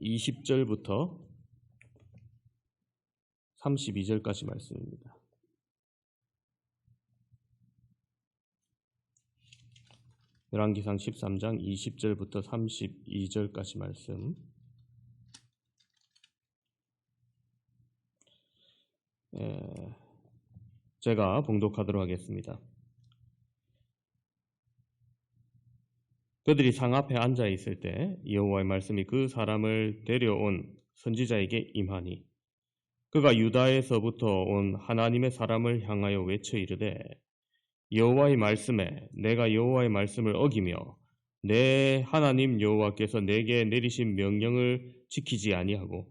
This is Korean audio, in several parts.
20절부터 32절까지 말씀입니다. 열왕기상 13장 20절부터 32절까지 말씀. 제가 봉독하도록 하겠습니다. 그들이 상 앞에 앉아 있을 때 여호와의 말씀이 그 사람을 데려온 선지자에게 임하니 그가 유다에서부터 온 하나님의 사람을 향하여 외쳐 이르되 여호와의 말씀에 내가 여호와의 말씀을 어기며 내 하나님 여호와께서 내게 내리신 명령을 지키지 아니하고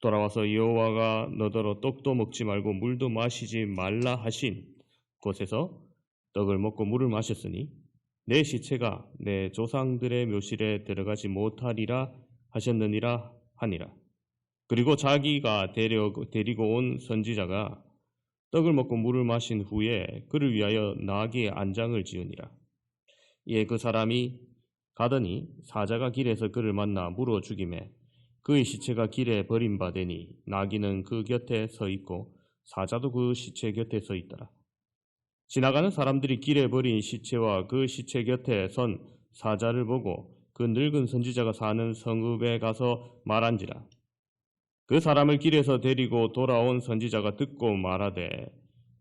돌아와서 여호와가 너더러 떡도 먹지 말고 물도 마시지 말라 하신 곳에서 떡을 먹고 물을 마셨으니 내 시체가 내 조상들의 묘실에 들어가지 못하리라 하셨느니라 하니라. 그리고 자기가 데리고 온 선지자가 떡을 먹고 물을 마신 후에 그를 위하여 나귀의 안장을 지으니라. 이에 그 사람이 가더니 사자가 길에서 그를 만나 물어 죽이매 그의 시체가 길에 버림받으니 나귀는 그 곁에 서 있고 사자도 그 시체 곁에 서 있더라. 지나가는 사람들이 길에 버린 시체와 그 시체 곁에 선 사자를 보고 그 늙은 선지자가 사는 성읍에 가서 말한지라. 그 사람을 길에서 데리고 돌아온 선지자가 듣고 말하되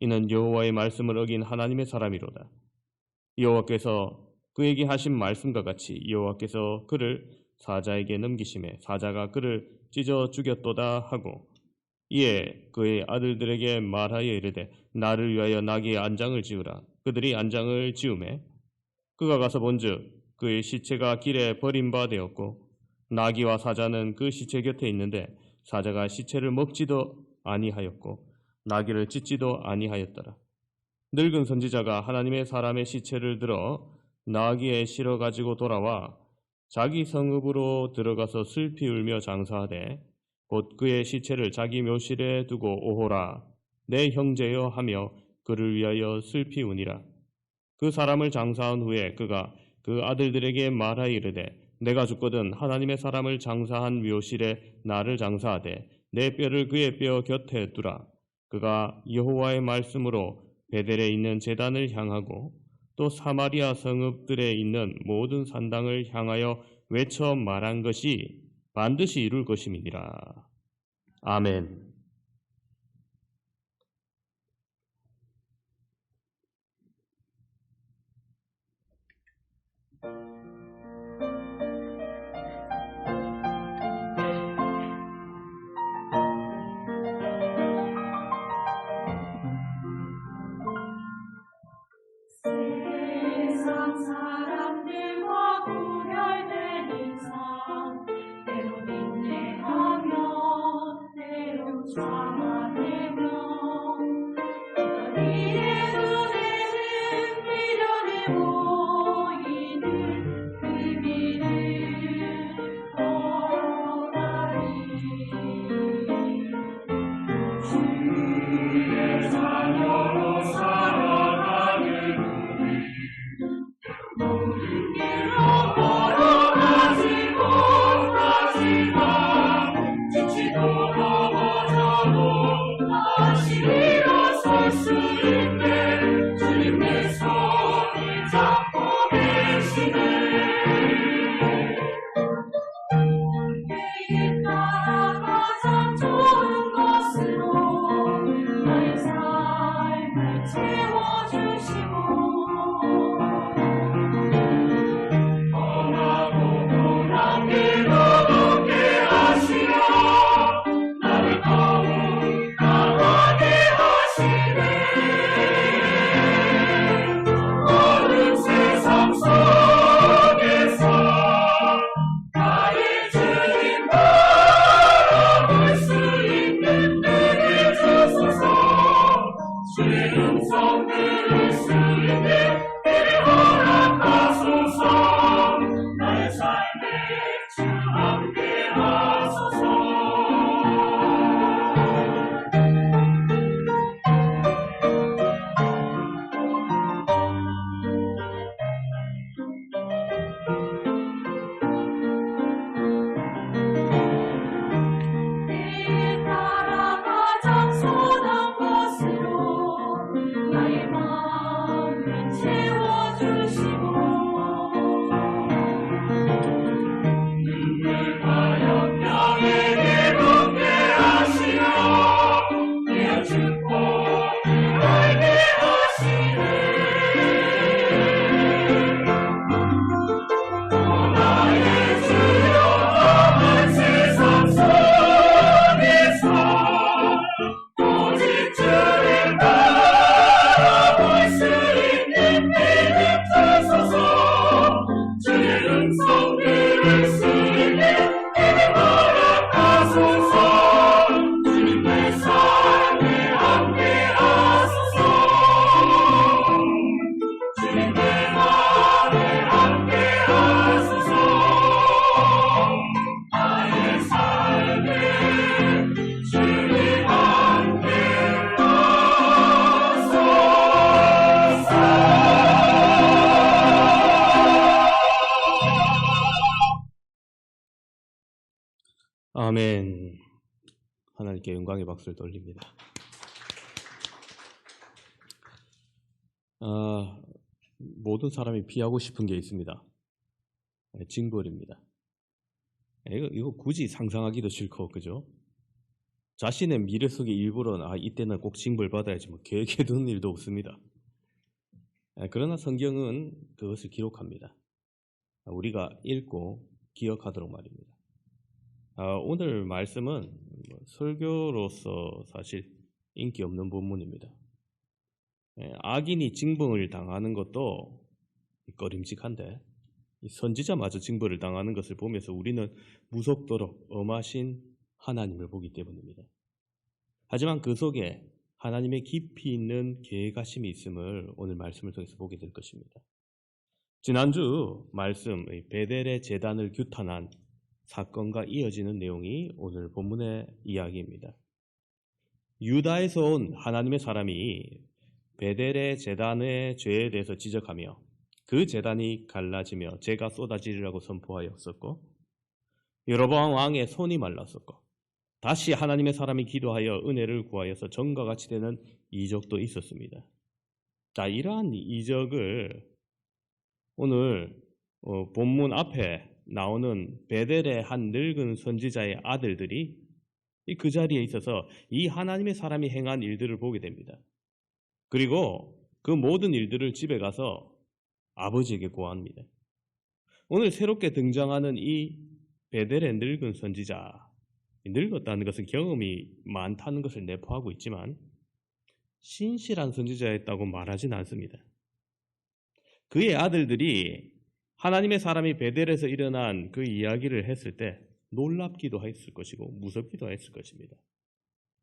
이는 여호와의 말씀을 어긴 하나님의 사람이로다. 여호와께서 그에게 하신 말씀과 같이 여호와께서 그를 사자에게 넘기심에 사자가 그를 찢어 죽였도다 하고 이에 그의 아들들에게 말하여 이르되 나를 위하여 나귀의 안장을 지으라. 그들이 안장을 지으매 그가 가서 본즉 그의 시체가 길에 버림바 되었고 나귀와 사자는 그 시체 곁에 있는데 사자가 시체를 먹지도 아니하였고 나귀를 찢지도 아니하였더라. 늙은 선지자가 하나님의 사람의 시체를 들어 나귀에 실어 가지고 돌아와 자기 성읍으로 들어가서 슬피 울며 장사하되 곧 그의 시체를 자기 묘실에 두고 오호라 내 형제여 하며 그를 위하여 슬피 우니라. 그 사람을 장사한 후에 그가 그 아들들에게 말하여 이르되 내가 죽거든 하나님의 사람을 장사한 묘실에 나를 장사하되 내 뼈를 그의 뼈 곁에 두라. 그가 여호와의 말씀으로 베델에 있는 제단을 향하고 또 사마리아 성읍들에 있는 모든 산당을 향하여 외쳐 말한 것이 반드시 이룰 것임이니라. 아멘. 아멘. 하나님께 영광의 박수를 돌립니다. 모든 사람이 피하고 싶은 게 있습니다. 징벌입니다. 이거 굳이 상상하기도 싫고, 그죠? 자신의 미래 속의 일부러는 이때는 꼭 징벌 받아야지 뭐 계획해 두는 일도 없습니다. 그러나 성경은 그것을 기록합니다. 우리가 읽고 기억하도록 말입니다. 오늘 말씀은 설교로서 사실 인기 없는 본문입니다. 악인이 징벌을 당하는 것도 꺼림칙한데 선지자마저 징벌을 당하는 것을 보면서 우리는 무섭도록 엄하신 하나님을 보기 때문입니다. 하지만 그 속에 하나님의 깊이 있는 계획하심이 있음을 오늘 말씀을 통해서 보게 될 것입니다. 지난주 말씀 베델의 제단을 규탄한 사건과 이어지는 내용이 오늘 본문의 이야기입니다. 유다에서 온 하나님의 사람이 베델의 제단의 죄에 대해서 지적하며 그 제단이 갈라지며 재가 쏟아지리라고 선포하였었고, 여로보암 왕의 손이 말랐었고, 다시 하나님의 사람이 기도하여 은혜를 구하여서 전과 같이 되는 이적도 있었습니다. 자, 이러한 이적을 오늘 본문 앞에 나오는 베델의 한 늙은 선지자의 아들들이 그 자리에 있어서 이 하나님의 사람이 행한 일들을 보게 됩니다. 그리고 그 모든 일들을 집에 가서 아버지에게 고합니다. 오늘 새롭게 등장하는 이 베델의 늙은 선지자, 늙었다는 것은 경험이 많다는 것을 내포하고 있지만 신실한 선지자였다고 말하진 않습니다. 그의 아들들이 하나님의 사람이 베델에서 일어난 그 이야기를 했을 때 놀랍기도 했을 것이고 무섭기도 했을 것입니다.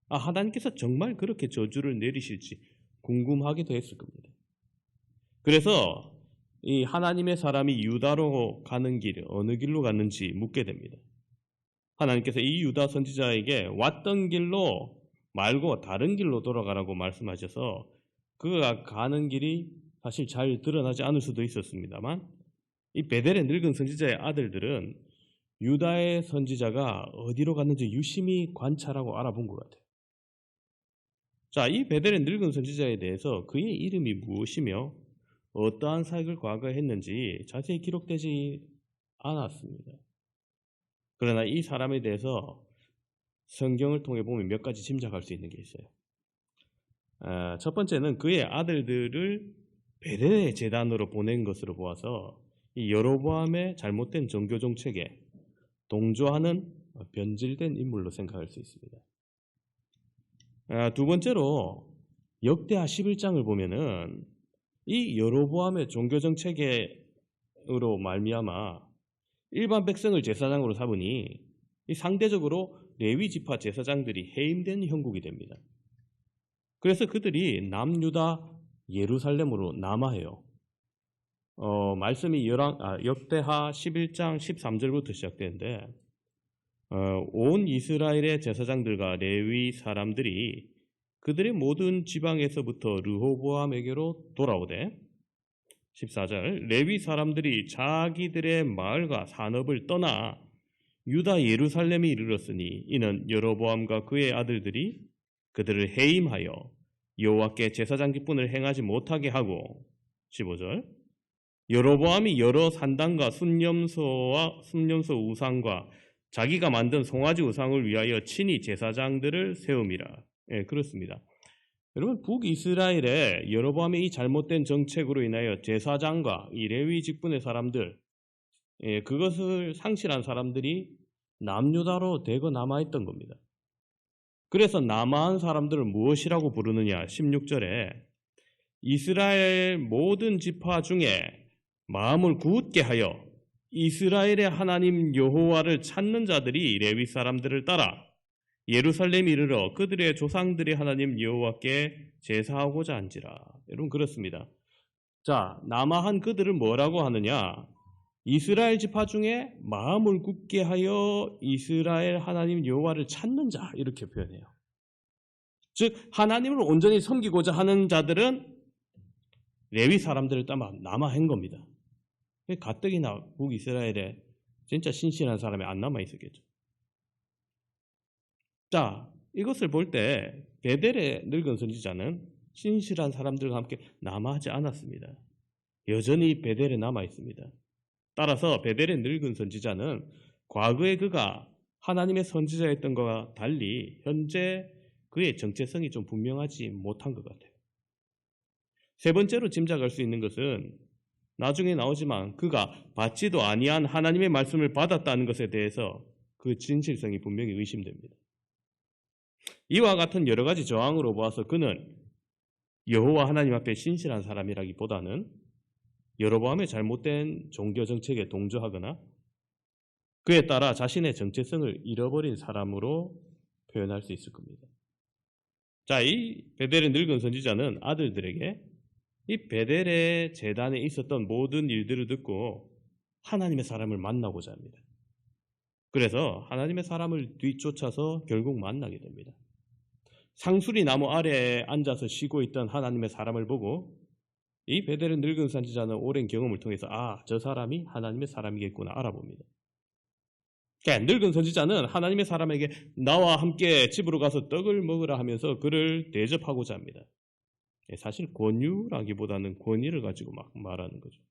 하나님께서 정말 그렇게 저주를 내리실지 궁금하기도 했을 겁니다. 그래서 이 하나님의 사람이 유다로 가는 길, 어느 길로 갔는지 묻게 됩니다. 하나님께서 이 유다 선지자에게 왔던 길로 말고 다른 길로 돌아가라고 말씀하셔서 그가 가는 길이 사실 잘 드러나지 않을 수도 있었습니다만 이 베델의 늙은 선지자의 아들들은 유다의 선지자가 어디로 갔는지 유심히 관찰하고 알아본 것 같아요. 자, 이 베델의 늙은 선지자에 대해서 그의 이름이 무엇이며 어떠한 사역을 과거에 했는지 자세히 기록되지 않았습니다. 그러나 이 사람에 대해서 성경을 통해 보면 몇 가지 짐작할 수 있는 게 있어요. 첫 번째는 그의 아들들을 베델의 제단으로 보낸 것으로 보아서 이 여로보암의 잘못된 종교 정책에 동조하는 변질된 인물로 생각할 수 있습니다. 두 번째로 역대하 11장을 보면은 이 여로보암의 종교 정책으로 말미암아 일반 백성을 제사장으로 삼으니 상대적으로 레위 지파 제사장들이 해임된 형국이 됩니다. 그래서 그들이 남유다 예루살렘으로 남하해요. 말씀이 역대하 11장 13절부터 시작되는데 온 이스라엘의 제사장들과 레위 사람들이 그들의 모든 지방에서부터 르호보암에게로 돌아오되 14절 레위 사람들이 자기들의 마을과 산업을 떠나 유다 예루살렘에 이르렀으니 이는 여로보암과 그의 아들들이 그들을 해임하여 여호와께 제사장 기분을 행하지 못하게 하고 15절 여로보암이 여러 산당과 순념소 우상과 자기가 만든 송아지 우상을 위하여 친히 제사장들을 세움이라. 그렇습니다. 여러분 북이스라엘의 여로보암의 이 잘못된 정책으로 인하여 제사장과 이 레위 직분의 사람들 그것을 상실한 사람들이 남유다로 대거 남아있던 겁니다. 그래서 남아한 사람들을 무엇이라고 부르느냐 16절에 이스라엘 모든 지파 중에 마음을 굳게 하여 이스라엘의 하나님 여호와를 찾는 자들이 레위 사람들을 따라 예루살렘에 이르러 그들의 조상들의 하나님 여호와께 제사하고자 한지라. 여러분 그렇습니다. 자, 남아한 그들을 뭐라고 하느냐? 이스라엘 지파 중에 마음을 굳게 하여 이스라엘 하나님 여호와를 찾는 자 이렇게 표현해요. 즉 하나님을 온전히 섬기고자 하는 자들은 레위 사람들을 따라 남아한 겁니다. 가뜩이나 북이스라엘에 진짜 신실한 사람이 안 남아 있었겠죠. 자, 이것을 볼 때 베델의 늙은 선지자는 신실한 사람들과 함께 남아하지 않았습니다. 여전히 베델에 남아 있습니다. 따라서 베델의 늙은 선지자는 과거에 그가 하나님의 선지자였던 것과 달리 현재 그의 정체성이 좀 분명하지 못한 것 같아요. 세 번째로 짐작할 수 있는 것은 나중에 나오지만 그가 받지도 아니한 하나님의 말씀을 받았다는 것에 대해서 그 진실성이 분명히 의심됩니다. 이와 같은 여러 가지 저항으로 보아서 그는 여호와 하나님 앞에 신실한 사람이라기보다는 여로보암의 잘못된 종교 정책에 동조하거나 그에 따라 자신의 정체성을 잃어버린 사람으로 표현할 수 있을 겁니다. 자, 이 베델의 늙은 선지자는 아들들에게 이 베델의 제단에 있었던 모든 일들을 듣고 하나님의 사람을 만나고자 합니다. 그래서 하나님의 사람을 뒤쫓아서 결국 만나게 됩니다. 상수리 나무 아래에 앉아서 쉬고 있던 하나님의 사람을 보고 이 베델의 늙은 선지자는 오랜 경험을 통해서 저 사람이 하나님의 사람이겠구나 알아봅니다. 그러니까 늙은 선지자는 하나님의 사람에게 나와 함께 집으로 가서 떡을 먹으라 하면서 그를 대접하고자 합니다. 사실 권유라기보다는 권위를 가지고 막 말하는 거죠.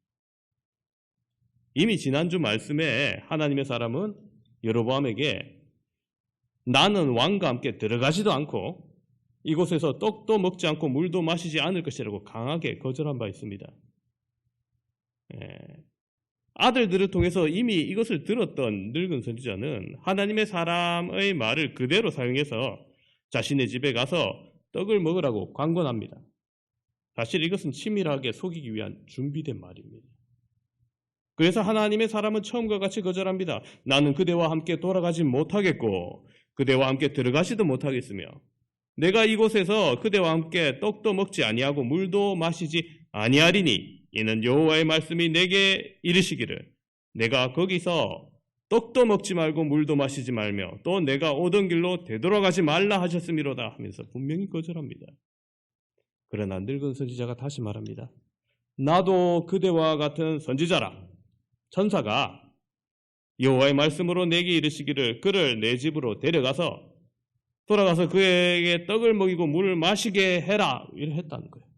이미 지난주 말씀에 하나님의 사람은 여로보암에게 나는 왕과 함께 들어가지도 않고 이곳에서 떡도 먹지 않고 물도 마시지 않을 것이라고 강하게 거절한 바 있습니다. 아들들을 통해서 이미 이것을 들었던 늙은 선지자는 하나님의 사람의 말을 그대로 사용해서 자신의 집에 가서 떡을 먹으라고 강권합니다. 사실 이것은 치밀하게 속이기 위한 준비된 말입니다. 그래서 하나님의 사람은 처음과 같이 거절합니다. 나는 그대와 함께 돌아가지 못하겠고 그대와 함께 들어가지도 못하겠으며 내가 이곳에서 그대와 함께 떡도 먹지 아니하고 물도 마시지 아니하리니 이는 여호와의 말씀이 내게 이르시기를 내가 거기서 떡도 먹지 말고 물도 마시지 말며 또 내가 오던 길로 되돌아가지 말라 하셨음이로다 하면서 분명히 거절합니다. 그러나 늙은 선지자가 다시 말합니다. 나도 그대와 같은 선지자라. 천사가 여호와의 말씀으로 내게 이르시기를 그를 내 집으로 데려가서 돌아가서 그에게 떡을 먹이고 물을 마시게 해라 이렇게 했다는 거예요.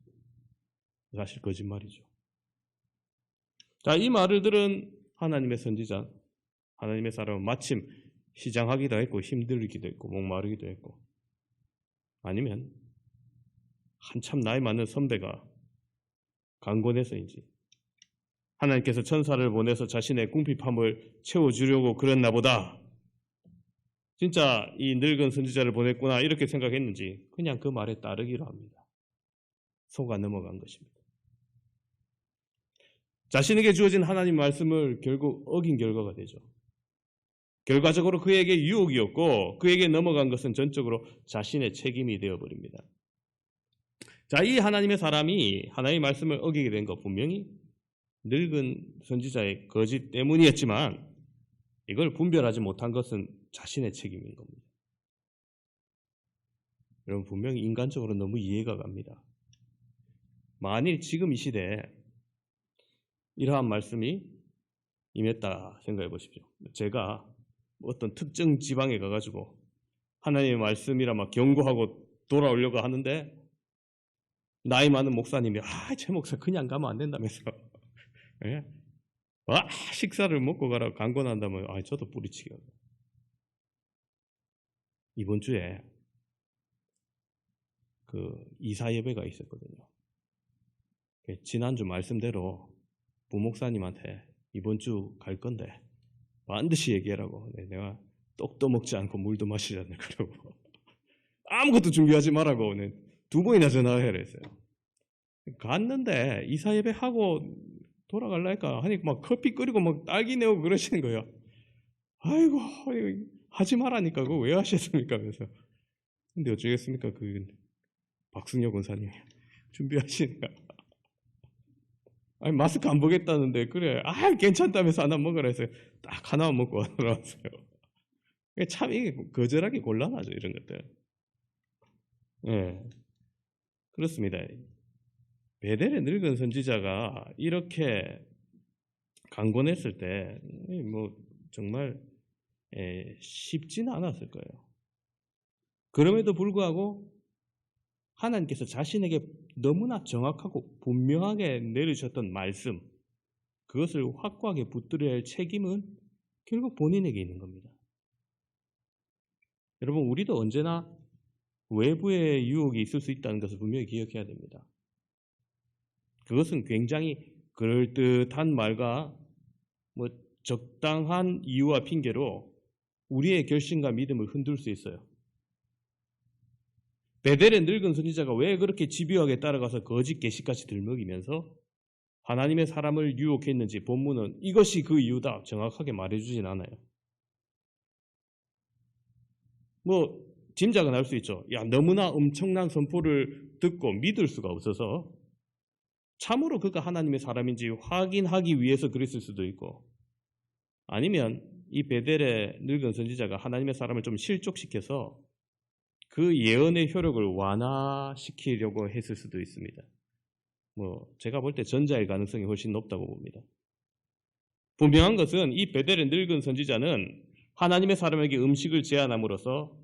사실 거짓말이죠. 자, 이 말을 들은 하나님의 선지자, 하나님의 사람은 마침 시장하기도 했고 힘들기도 했고 목마르기도 했고 아니면 한참 나이 많은 선배가 강권해서인지 하나님께서 천사를 보내서 자신의 궁핍함을 채워주려고 그랬나 보다. 진짜 이 늙은 선지자를 보냈구나 이렇게 생각했는지 그냥 그 말에 따르기로 합니다. 속아 넘어간 것입니다. 자신에게 주어진 하나님 말씀을 결국 어긴 결과가 되죠. 결과적으로 그에게 유혹이었고 그에게 넘어간 것은 전적으로 자신의 책임이 되어버립니다. 자, 이 하나님의 사람이 하나님의 말씀을 어기게 된 것 분명히 늙은 선지자의 거짓 때문이었지만 이걸 분별하지 못한 것은 자신의 책임인 겁니다. 여러분 분명히 인간적으로 너무 이해가 갑니다. 만일 지금 이 시대에 이러한 말씀이 임했다 생각해 보십시오. 제가 어떤 특정 지방에 가가지고 하나님의 말씀이라 막 경고하고 돌아오려고 하는데 나이 많은 목사님이 제 목사 그냥 가면 안 된다면서 예? 식사를 먹고 가라고 강권한다면 저도 뿌리치기. 이번 주에 그 이사 예배가 있었거든요. 지난주 말씀대로 부목사님한테 이번 주 갈 건데 반드시 얘기하라고. 내가 떡도 먹지 않고 물도 마시지 않을 거라고. 아무것도 준비하지 말라고 2번이나 전화해야 했어요. 갔는데 이사 예배 하고 돌아갈라니까 하니까 막 커피 끓이고 막 딸기 내고 그러시는 거예요. 아이고 하지 말라니까 그거 왜 하셨습니까? 그래서 근데 어쩌겠습니까? 그 박승혁 권사님이 준비하시니까 마스크 안 보겠다는데 그래 괜찮다면서 하나 먹으라 해서 딱 하나만 먹고 돌아왔어요. 참 이게 거절하기 곤란하죠 이런 것들. 네, 그렇습니다. 베델의 늙은 선지자가 이렇게 강권했을 때 뭐 정말 쉽지는 않았을 거예요. 그럼에도 불구하고 하나님께서 자신에게 너무나 정확하고 분명하게 내리셨던 말씀, 그것을 확고하게 붙들어야 할 책임은 결국 본인에게 있는 겁니다. 여러분, 우리도 언제나 외부의 유혹이 있을 수 있다는 것을 분명히 기억해야 됩니다. 그것은 굉장히 그럴듯한 말과 적당한 이유와 핑계로 우리의 결심과 믿음을 흔들 수 있어요. 베델의 늙은 선지자가 왜 그렇게 집요하게 따라가서 거짓 계시까지 들먹이면서 하나님의 사람을 유혹했는지 본문은 이것이 그 이유다 정확하게 말해주진 않아요. 짐작은 할 수 있죠. 너무나 엄청난 선포를 듣고 믿을 수가 없어서 참으로 그가 하나님의 사람인지 확인하기 위해서 그랬을 수도 있고, 아니면 이 베델의 늙은 선지자가 하나님의 사람을 좀 실족시켜서 그 예언의 효력을 완화시키려고 했을 수도 있습니다. 제가 볼 때 전자의 가능성이 훨씬 높다고 봅니다. 분명한 것은 이 베델의 늙은 선지자는 하나님의 사람에게 음식을 제안함으로써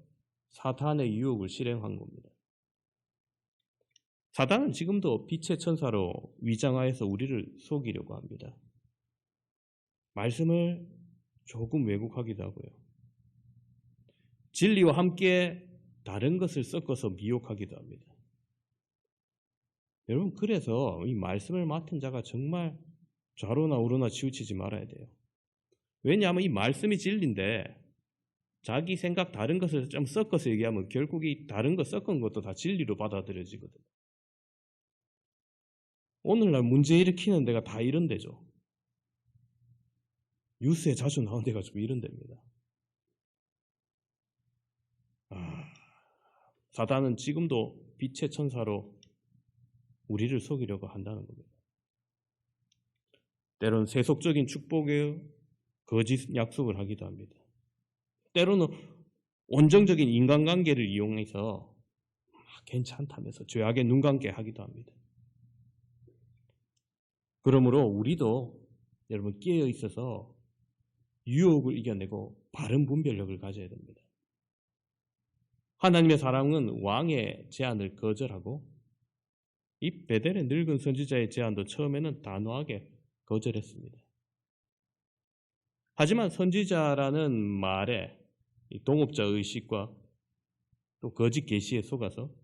사탄의 유혹을 실행한 겁니다. 사탄은 지금도 빛의 천사로 위장하여서 우리를 속이려고 합니다. 말씀을 조금 왜곡하기도 하고요. 진리와 함께 다른 것을 섞어서 미혹하기도 합니다. 여러분, 그래서 이 말씀을 맡은 자가 정말 좌로나 우로나 치우치지 말아야 돼요. 왜냐하면 이 말씀이 진리인데 자기 생각 다른 것을 좀 섞어서 얘기하면 결국 이 다른 거 섞은 것도 다 진리로 받아들여지거든요. 오늘날 문제 일으키는 데가 다 이런 데죠. 뉴스에 자주 나온 데가 좀 이런 데입니다. 사단은 지금도 빛의 천사로 우리를 속이려고 한다는 겁니다. 때로는 세속적인 축복에 거짓 약속을 하기도 합니다. 때로는 온정적인 인간관계를 이용해서 괜찮다면서 죄악에 눈 감게 하기도 합니다. 그러므로 우리도 여러분 깨어 있어서 유혹을 이겨내고 바른 분별력을 가져야 됩니다. 하나님의 사랑은 왕의 제안을 거절하고 이 베델의 늙은 선지자의 제안도 처음에는 단호하게 거절했습니다. 하지만 선지자라는 말에 동업자 의식과 또 거짓 계시에 속아서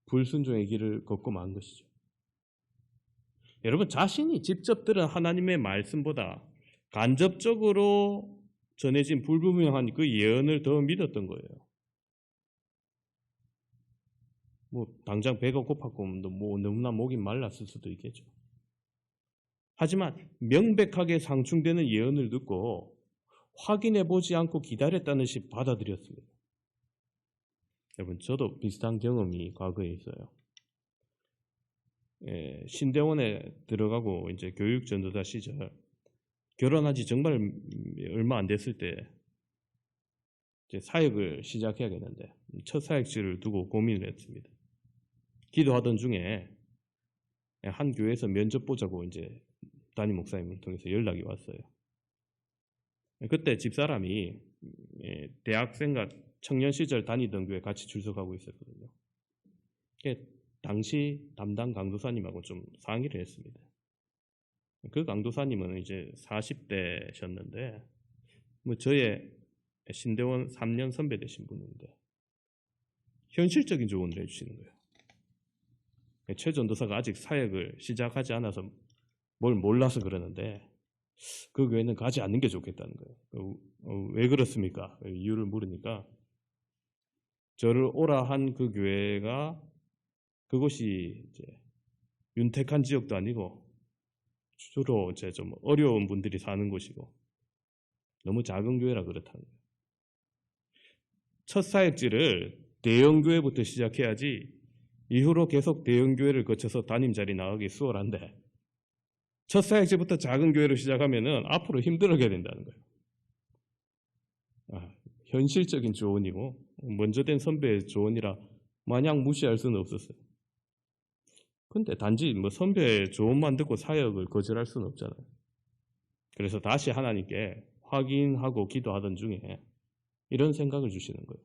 불순종의 길을 걷고 만 것이죠. 여러분, 자신이 직접 들은 하나님의 말씀보다 간접적으로 전해진 불분명한 그 예언을 더 믿었던 거예요. 당장 배가 고팠고 너무나 목이 말랐을 수도 있겠죠. 하지만 명백하게 상충되는 예언을 듣고 확인해보지 않고 기다렸다는 시 받아들였습니다. 여러분, 저도 비슷한 경험이 과거에 있어요. 신대원에 들어가고 이제 교육 전도사 시절 결혼한 지 정말 얼마 안 됐을 때 이제 사역을 시작해야겠는데 첫 사역지를 두고 고민을 했습니다. 기도하던 중에 한 교회에서 면접 보자고 이제 담임 목사님을 통해서 연락이 왔어요. 그때 집사람이 대학생과 청년 시절 다니던 교회 같이 출석하고 있었거든요. 당시 담당 강도사님하고 좀 상의를 했습니다. 그 강도사님은 이제 40대셨는데 저의 신대원 3년 선배 되신 분인데 현실적인 조언을 해주시는 거예요. 최 전도사가 아직 사역을 시작하지 않아서 뭘 몰라서 그러는데 그 교회는 가지 않는 게 좋겠다는 거예요. 왜 그렇습니까? 이유를 물으니까 저를 오라 한 그 교회가 그곳이 이제 윤택한 지역도 아니고 주로 이제 좀 어려운 분들이 사는 곳이고 너무 작은 교회라 그렇다는 거예요. 첫 사역지를 대형 교회부터 시작해야지 이후로 계속 대형 교회를 거쳐서 담임 자리 나가기 수월한데 첫 사역지부터 작은 교회로 시작하면은 앞으로 힘들게 된다는 거예요. 현실적인 조언이고 먼저 된 선배의 조언이라 마냥 무시할 수는 없었어요. 근데 단지 선배의 조언만 듣고 사역을 거절할 수는 없잖아요. 그래서 다시 하나님께 확인하고 기도하던 중에 이런 생각을 주시는 거예요.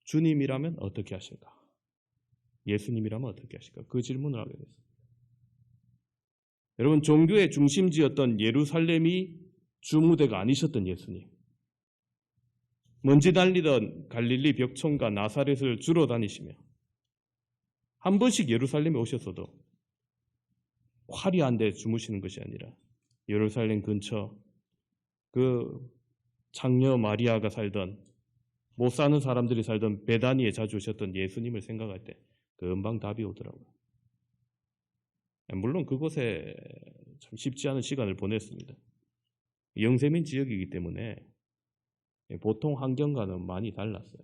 주님이라면 어떻게 하실까? 예수님이라면 어떻게 하실까? 그 질문을 하게 됐어요. 여러분, 종교의 중심지였던 예루살렘이 주무대가 아니셨던 예수님. 먼지 날리던 갈릴리 벽촌과 나사렛을 주로 다니시며 한 번씩 예루살렘에 오셨어도 화려한 데 주무시는 것이 아니라 예루살렘 근처 그 장녀 마리아가 살던, 못 사는 사람들이 살던 베다니에 자주 오셨던 예수님을 생각할 때 금방 답이 오더라고요. 물론 그곳에 참 쉽지 않은 시간을 보냈습니다. 영세민 지역이기 때문에 보통 환경과는 많이 달랐어요.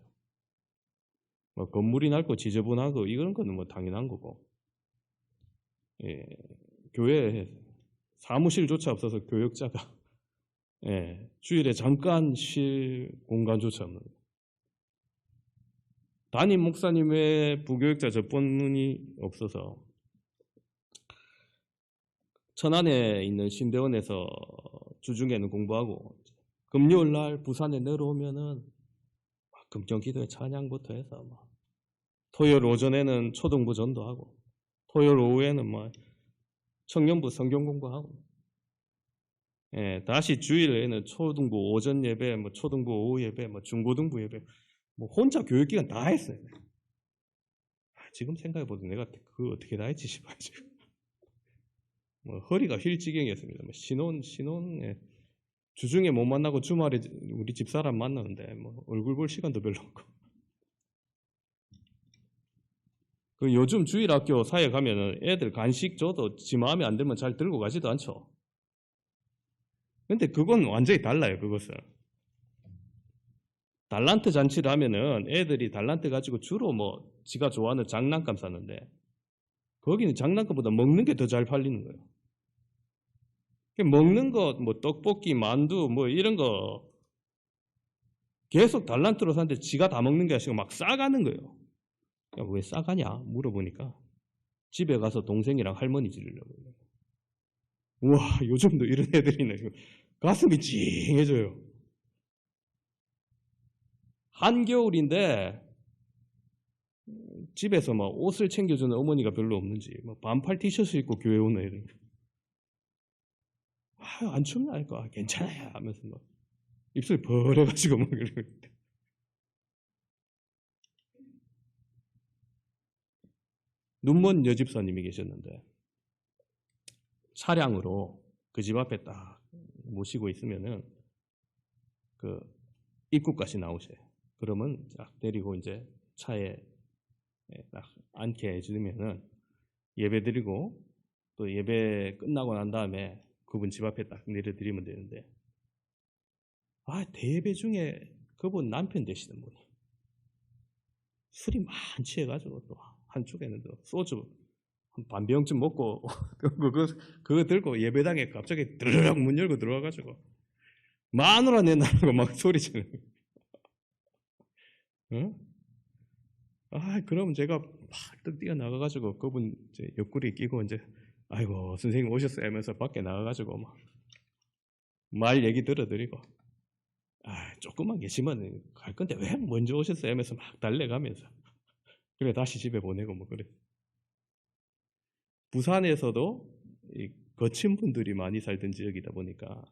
뭐 건물이 낡고 지저분하고 이런 거는 뭐 당연한 거고, 교회에 사무실조차 없어서 교역자가 주일에 잠깐 쉴 공간조차 없는 거예요. 담임 목사님의 부교역자 접근문이 없어서 천안에 있는 신대원에서 주중에는 공부하고 금요일 날 부산에 내려오면은 금정기도회 찬양부터 해서 토요일 오전에는 초등부 전도하고 토요일 오후에는 청년부 성경 공부하고 다시 주일에는 초등부 오전 예배, 초등부 오후 예배, 중고등부 예배, 혼자 교육기간 다 했어요. 지금 생각해보면 내가 그거 어떻게 다 했지 싶어요. 지금. 허리가 휠 지경이었습니다. 신혼 주중에 못 만나고 주말에 우리 집사람 만나는데 얼굴 볼 시간도 별로 없고. 그 요즘 주일학교 사이에 가면은 애들 간식 줘도 지 마음에 안 들면 잘 들고 가지도 않죠. 근데 그건 완전히 달라요. 그것은 달란트 잔치를 하면은 애들이 달란트 가지고 주로 지가 좋아하는 장난감 사는데 거기는 장난감보다 먹는 게 더 잘 팔리는 거예요. 먹는 거, 떡볶이, 만두, 이런 거 계속 달란트로 사는데 지가 다 먹는 게 아니고 막 싸가는 거예요. 왜 싸가냐? 물어보니까 집에 가서 동생이랑 할머니 지르려고. 우와, 요즘도 이런 애들이네. 가슴이 찡해져요. 한겨울인데 집에서 옷을 챙겨주는 어머니가 별로 없는지 반팔 티셔츠 입고 교회 오는 애들. 안 춥나니까 괜찮아요 하면서 입술이 벌어가지고 이러고. 눈먼 여집사님이 계셨는데 차량으로 그 집 앞에 딱 모시고 있으면은 그 입구까지 나오세요. 그러면 딱 데리고 이제 차에 딱 앉게 해주면은 예배 드리고 또 예배 끝나고 난 다음에 그분 집 앞에 딱 내려드리면 되는데, 대예배 중에 그분 남편 되시는 분이 술이 많이 취해가지고 또 한쪽에는 또 소주 한 반병쯤 먹고 그거 들고 예배당에 갑자기 드르륵 문 열고 들어와가지고 마누라 내놔라고 막 소리치는 거예요. 그럼 제가 팍 뛰어나가가지고 그분 이제 옆구리 끼고 이제 아이고 선생님 오셨어요 하면서 밖에 나가가지고 말 얘기 들어드리고 조금만 계시면 갈 건데 왜 먼저 오셨어요 하면서 막 달래가면서 그래 다시 집에 보내고 그래. 부산에서도 거친 분들이 많이 살던 지역이다 보니까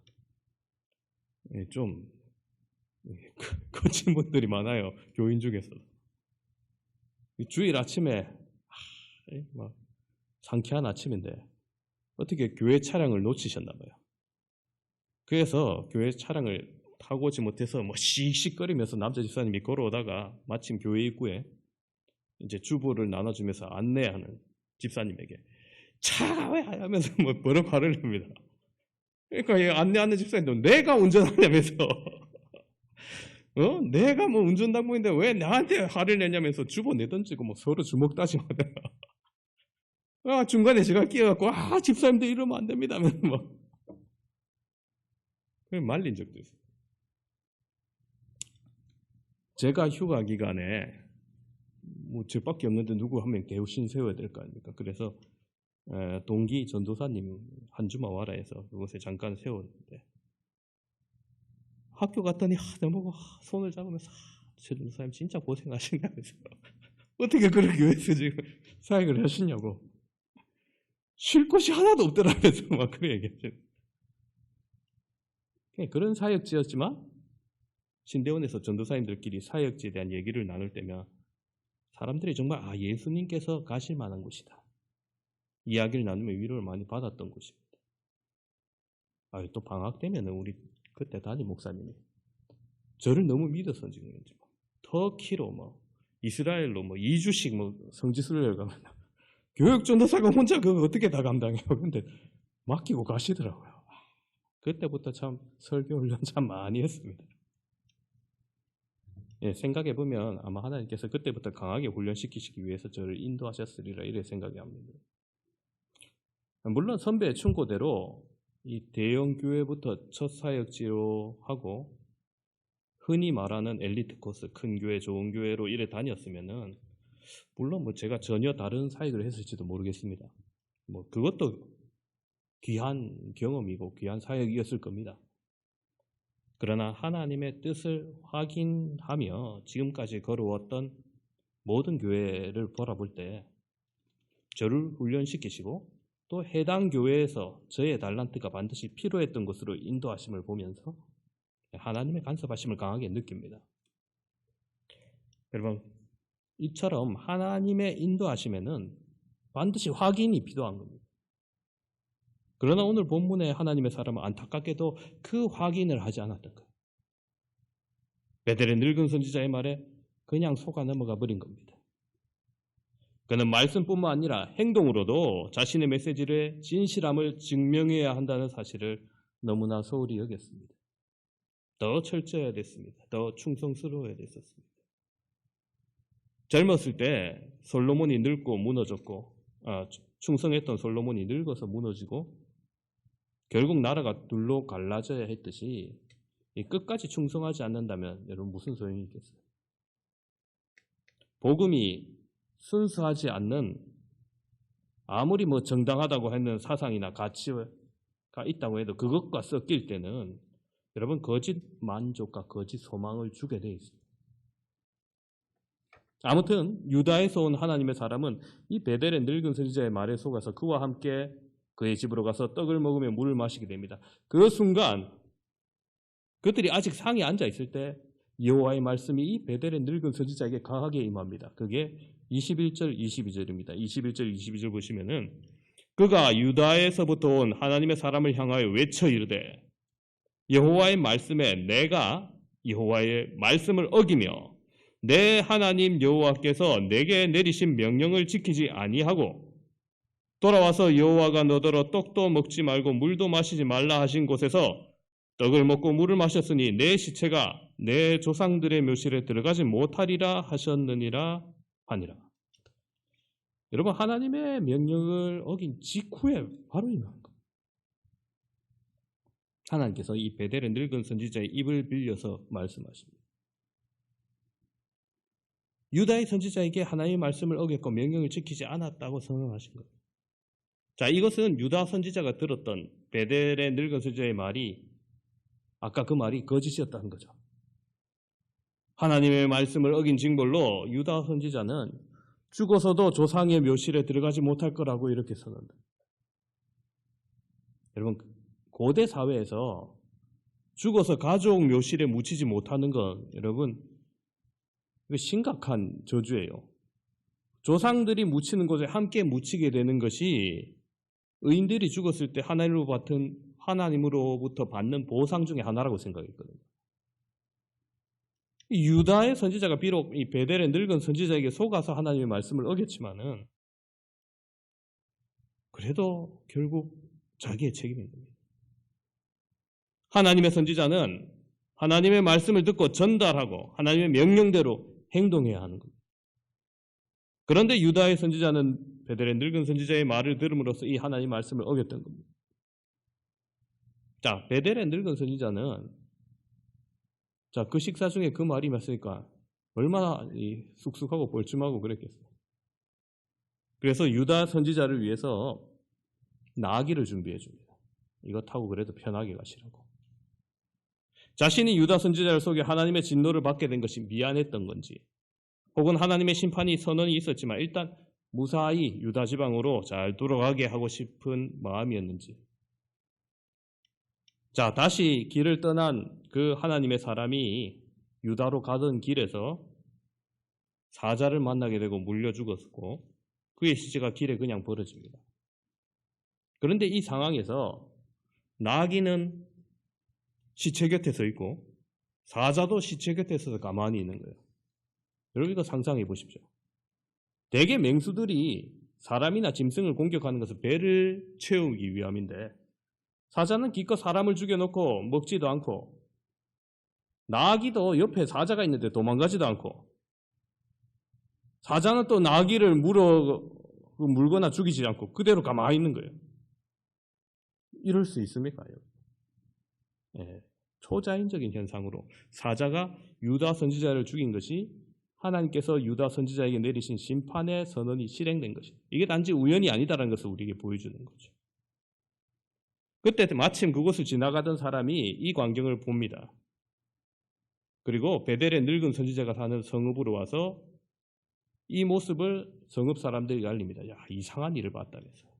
좀 거친 분들이 많아요. 교인 중에서. 주일 아침에 상쾌한 아침인데 어떻게 교회 차량을 놓치셨나 봐요. 그래서 교회 차량을 타고 오지 못해서 씩씩거리면서 남자 집사님이 걸어오다가 마침 교회 입구에 이제 주보를 나눠주면서 안내하는 집사님에게 차가 왜 하면서 버럭 화를 냅니다. 그러니까 안내하는 집사님도 내가 운전하냐면서 내가 운전당국인데 왜 나한테 화를 내냐면서 주보 내던지고 서로 주먹 다짐하다가 중간에 제가 끼어갖고 집사님들 이러면 안 됩니다 하면서 말린 적도 있어요. 제가 휴가 기간에 저밖에 없는데 누구 한 명 대우신 세워야 될 거 아닙니까? 그래서 동기 전도사님 한 주만 와라 해서 그곳에 잠깐 세웠는데 학교 갔더니 너무 손을 잡으면서 전도사님 진짜 고생하시냐면서 어떻게 그런 교회에서 지금 사역을 하시냐고. 쉴 곳이 하나도 없더라면서 막 그런 얘기했죠. 그런 사역지였지만 신대원에서 전도사님들끼리 사역지에 대한 얘기를 나눌 때면 사람들이 정말 예수님께서 가실 만한 곳이다. 이야기를 나누면 위로를 많이 받았던 곳입니다. 또 방학 되면 우리 그때 담임 목사님이 저를 너무 믿어서 지금 터키로 이스라엘로 2주씩 성지순례를 가면 교육 전도사가 혼자 그거 어떻게 다 감당해요? 근데 맡기고 가시더라고요. 그때부터 참 설교 훈련 참 많이 했습니다. 생각해 보면 아마 하나님께서 그때부터 강하게 훈련시키시기 위해서 저를 인도하셨으리라 이래 생각이 합니다. 물론 선배의 충고대로 이 대형 교회부터 첫 사역지로 하고 흔히 말하는 엘리트 코스, 큰 교회, 좋은 교회로 이래 다녔으면은 물론 제가 전혀 다른 사역을 했을지도 모르겠습니다. 그것도 귀한 경험이고 귀한 사역이었을 겁니다. 그러나 하나님의 뜻을 확인하며 지금까지 걸어왔던 모든 교회를 바라볼 때 저를 훈련시키시고 또 해당 교회에서 저의 달란트가 반드시 필요했던 것으로 인도하심을 보면서 하나님의 간섭하심을 강하게 느낍니다. 여러분, 이처럼 하나님의 인도하심에는 반드시 확인이 필요한 겁니다. 그러나 오늘 본문의 하나님의 사람은 안타깝게도 그 확인을 하지 않았던 거예요. 베델의 늙은 선지자의 말에 그냥 속아 넘어가 버린 겁니다. 그는 말씀뿐만 아니라 행동으로도 자신의 메시지의 진실함을 증명해야 한다는 사실을 너무나 소홀히 여겼습니다. 더 철저해야 됐습니다. 더 충성스러워야 됐었습니다. 젊었을 때 솔로몬이 늙고 무너졌고 충성했던 솔로몬이 늙어서 무너지고 결국 나라가 둘로 갈라져야 했듯이 끝까지 충성하지 않는다면 여러분 무슨 소용이 있겠어요? 복음이 순수하지 않는 아무리 정당하다고 하는 사상이나 가치가 있다고 해도 그것과 섞일 때는 여러분 거짓 만족과 거짓 소망을 주게 돼 있습니다. 아무튼 유다에서 온 하나님의 사람은 이 베델의 늙은 선지자의 말에 속아서 그와 함께 그의 집으로 가서 떡을 먹으며 물을 마시게 됩니다. 그 순간 그들이 아직 상에 앉아 있을 때 여호와의 말씀이 이 베델의 늙은 선지자에게 강하게 임합니다. 그게 21절, 22절입니다. 21절, 22절 보시면은 그가 유다에서부터 온 하나님의 사람을 향하여 외쳐 이르되 여호와의 말씀에 내가 여호와의 말씀을 어기며 내 하나님 여호와께서 내게 내리신 명령을 지키지 아니하고 돌아와서 여호와가 너더러 떡도 먹지 말고 물도 마시지 말라 하신 곳에서 떡을 먹고 물을 마셨으니 내 시체가 내 조상들의 묘실에 들어가지 못하리라 하셨느니라 하니라. 여러분 하나님의 명령을 어긴 직후에 바로 임한 것. 하나님께서 이 베델의 늙은 선지자의 입을 빌려서 말씀하십니다. 유다의 선지자에게 하나님의 말씀을 어겼고 명령을 지키지 않았다고 선언하신 거예요. 자, 이것은 유다 선지자가 들었던 베델의 늙은 선지자의 말이 아까 그 말이 거짓이었다는 거죠. 하나님의 말씀을 어긴 징벌로 유다 선지자는 죽어서도 조상의 묘실에 들어가지 못할 거라고 이렇게 선언합니다. 여러분 고대 사회에서 죽어서 가족 묘실에 묻히지 못하는 건 여러분 심각한 저주예요. 조상들이 묻히는 곳에 함께 묻히게 되는 것이 의인들이 죽었을 때 하나님으로부터 받는 보상 중에 하나라고 생각했거든요. 유다의 선지자가 비록 이 베델의 늙은 선지자에게 속아서 하나님의 말씀을 어겼지만은 그래도 결국 자기의 책임인 겁니다. 하나님의 선지자는 하나님의 말씀을 듣고 전달하고 하나님의 명령대로 행동해야 하는 겁니다. 그런데 유다의 선지자는 베델의 늙은 선지자의 말을 들음으로써 이 하나님의 말씀을 어겼던 겁니다. 자, 베델의 늙은 선지자는 그 식사 중에 그 말이 맞으니까 얼마나 쑥쑥하고 뻘쭘하고 그랬겠어요. 그래서 유다 선지자를 위해서 나귀를 준비해 줍니다. 이거 타고 그래도 편하게 가시라고. 자신이 유다 선지자를 속여 하나님의 진노를 받게 된 것이 미안했던 건지, 혹은 하나님의 심판이 선언이 있었지만 일단 무사히 유다 지방으로 잘 돌아가게 하고 싶은 마음이었는지. 자, 다시 길을 떠난 그 하나님의 사람이 유다로 가던 길에서 사자를 만나게 되고 물려 죽었고, 그의 시체가 길에 그냥 버려집니다. 그런데 이 상황에서 나귀는 시체 곁에 서 있고 사자도 시체 곁에 서서 가만히 있는 거예요. 여러분 이거 상상해 보십시오. 대개 맹수들이 사람이나 짐승을 공격하는 것은 배를 채우기 위함인데, 사자는 기껏 사람을 죽여놓고 먹지도 않고, 나귀도 옆에 사자가 있는데 도망가지도 않고, 사자는 또 나귀를 물거나 죽이지 않고 그대로 가만히 있는 거예요. 이럴 수 있습니까? 예, 초자연적인 현상으로 사자가 유다 선지자를 죽인 것이 하나님께서 유다 선지자에게 내리신 심판의 선언이 실행된 것입니다. 이게 단지 우연이 아니다라는 것을 우리에게 보여주는 거죠. 그때 마침 그곳을 지나가던 사람이 이 광경을 봅니다. 그리고 베델의 늙은 선지자가 사는 성읍으로 와서 이 모습을 성읍 사람들에게 알립니다. 야, 이상한 일을 봤다면서.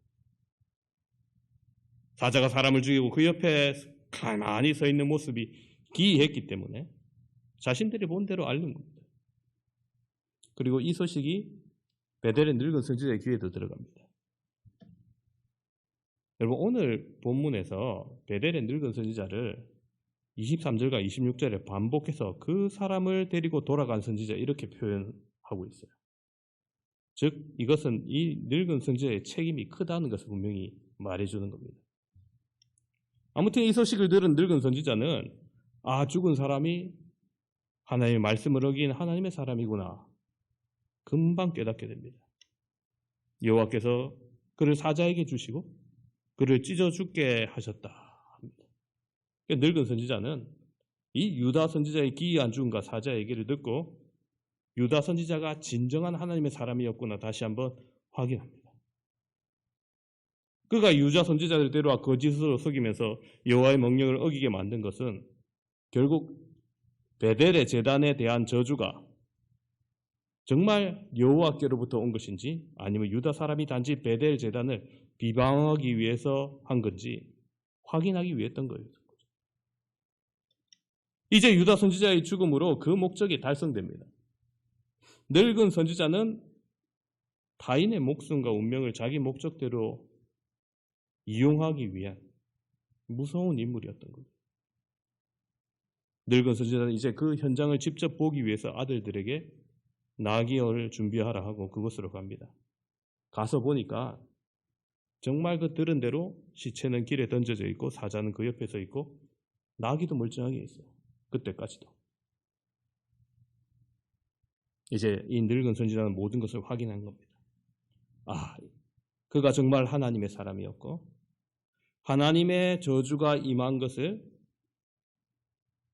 사자가 사람을 죽이고 그 옆에 가만히 서 있는 모습이 기이했기 때문에 자신들이 본 대로 알린 겁니다. 그리고 이 소식이 베델의 늙은 선지자의 귀에도 들어갑니다. 여러분 오늘 본문에서 베델의 늙은 선지자를 23절과 26절에 반복해서 그 사람을 데리고 돌아간 선지자 이렇게 표현하고 있어요. 즉 이것은 이 늙은 선지자의 책임이 크다는 것을 분명히 말해주는 겁니다. 아무튼 이 소식을 들은 늙은 선지자는 죽은 사람이 하나님의 말씀을 어긴 하나님의 사람이구나 금방 깨닫게 됩니다. 여호와께서 그를 사자에게 주시고 그를 찢어 죽게 하셨다 합니다. 늙은 선지자는 이 유다 선지자의 기이한 죽음과 사자의 얘기를 듣고 유다 선지자가 진정한 하나님의 사람이었구나 다시 한번 확인합니다. 그가 유다 선지자를 데려와 거짓으로 속이면서 여호와의 명령을 어기게 만든 것은 결국 베델의 제단에 대한 저주가 정말 여호와께로부터 온 것인지 아니면 유다 사람이 단지 베델 제단을 비방하기 위해서 한 건지 확인하기 위했던 거예요. 이제 유다 선지자의 죽음으로 그 목적이 달성됩니다. 늙은 선지자는 타인의 목숨과 운명을 자기 목적대로 이용하기 위한 무서운 인물이었던 거예요. 늙은 선지자는 이제 그 현장을 직접 보기 위해서 아들들에게 나귀를 준비하라 하고 그곳으로 갑니다. 가서 보니까 정말 그 들은 대로 시체는 길에 던져져 있고 사자는 그 옆에 서 있고 나귀도 멀쩡하게 있어요. 그때까지도. 이제 이 늙은 선지자는 모든 것을 확인한 겁니다. 그가 정말 하나님의 사람이었고 하나님의 저주가 임한 것을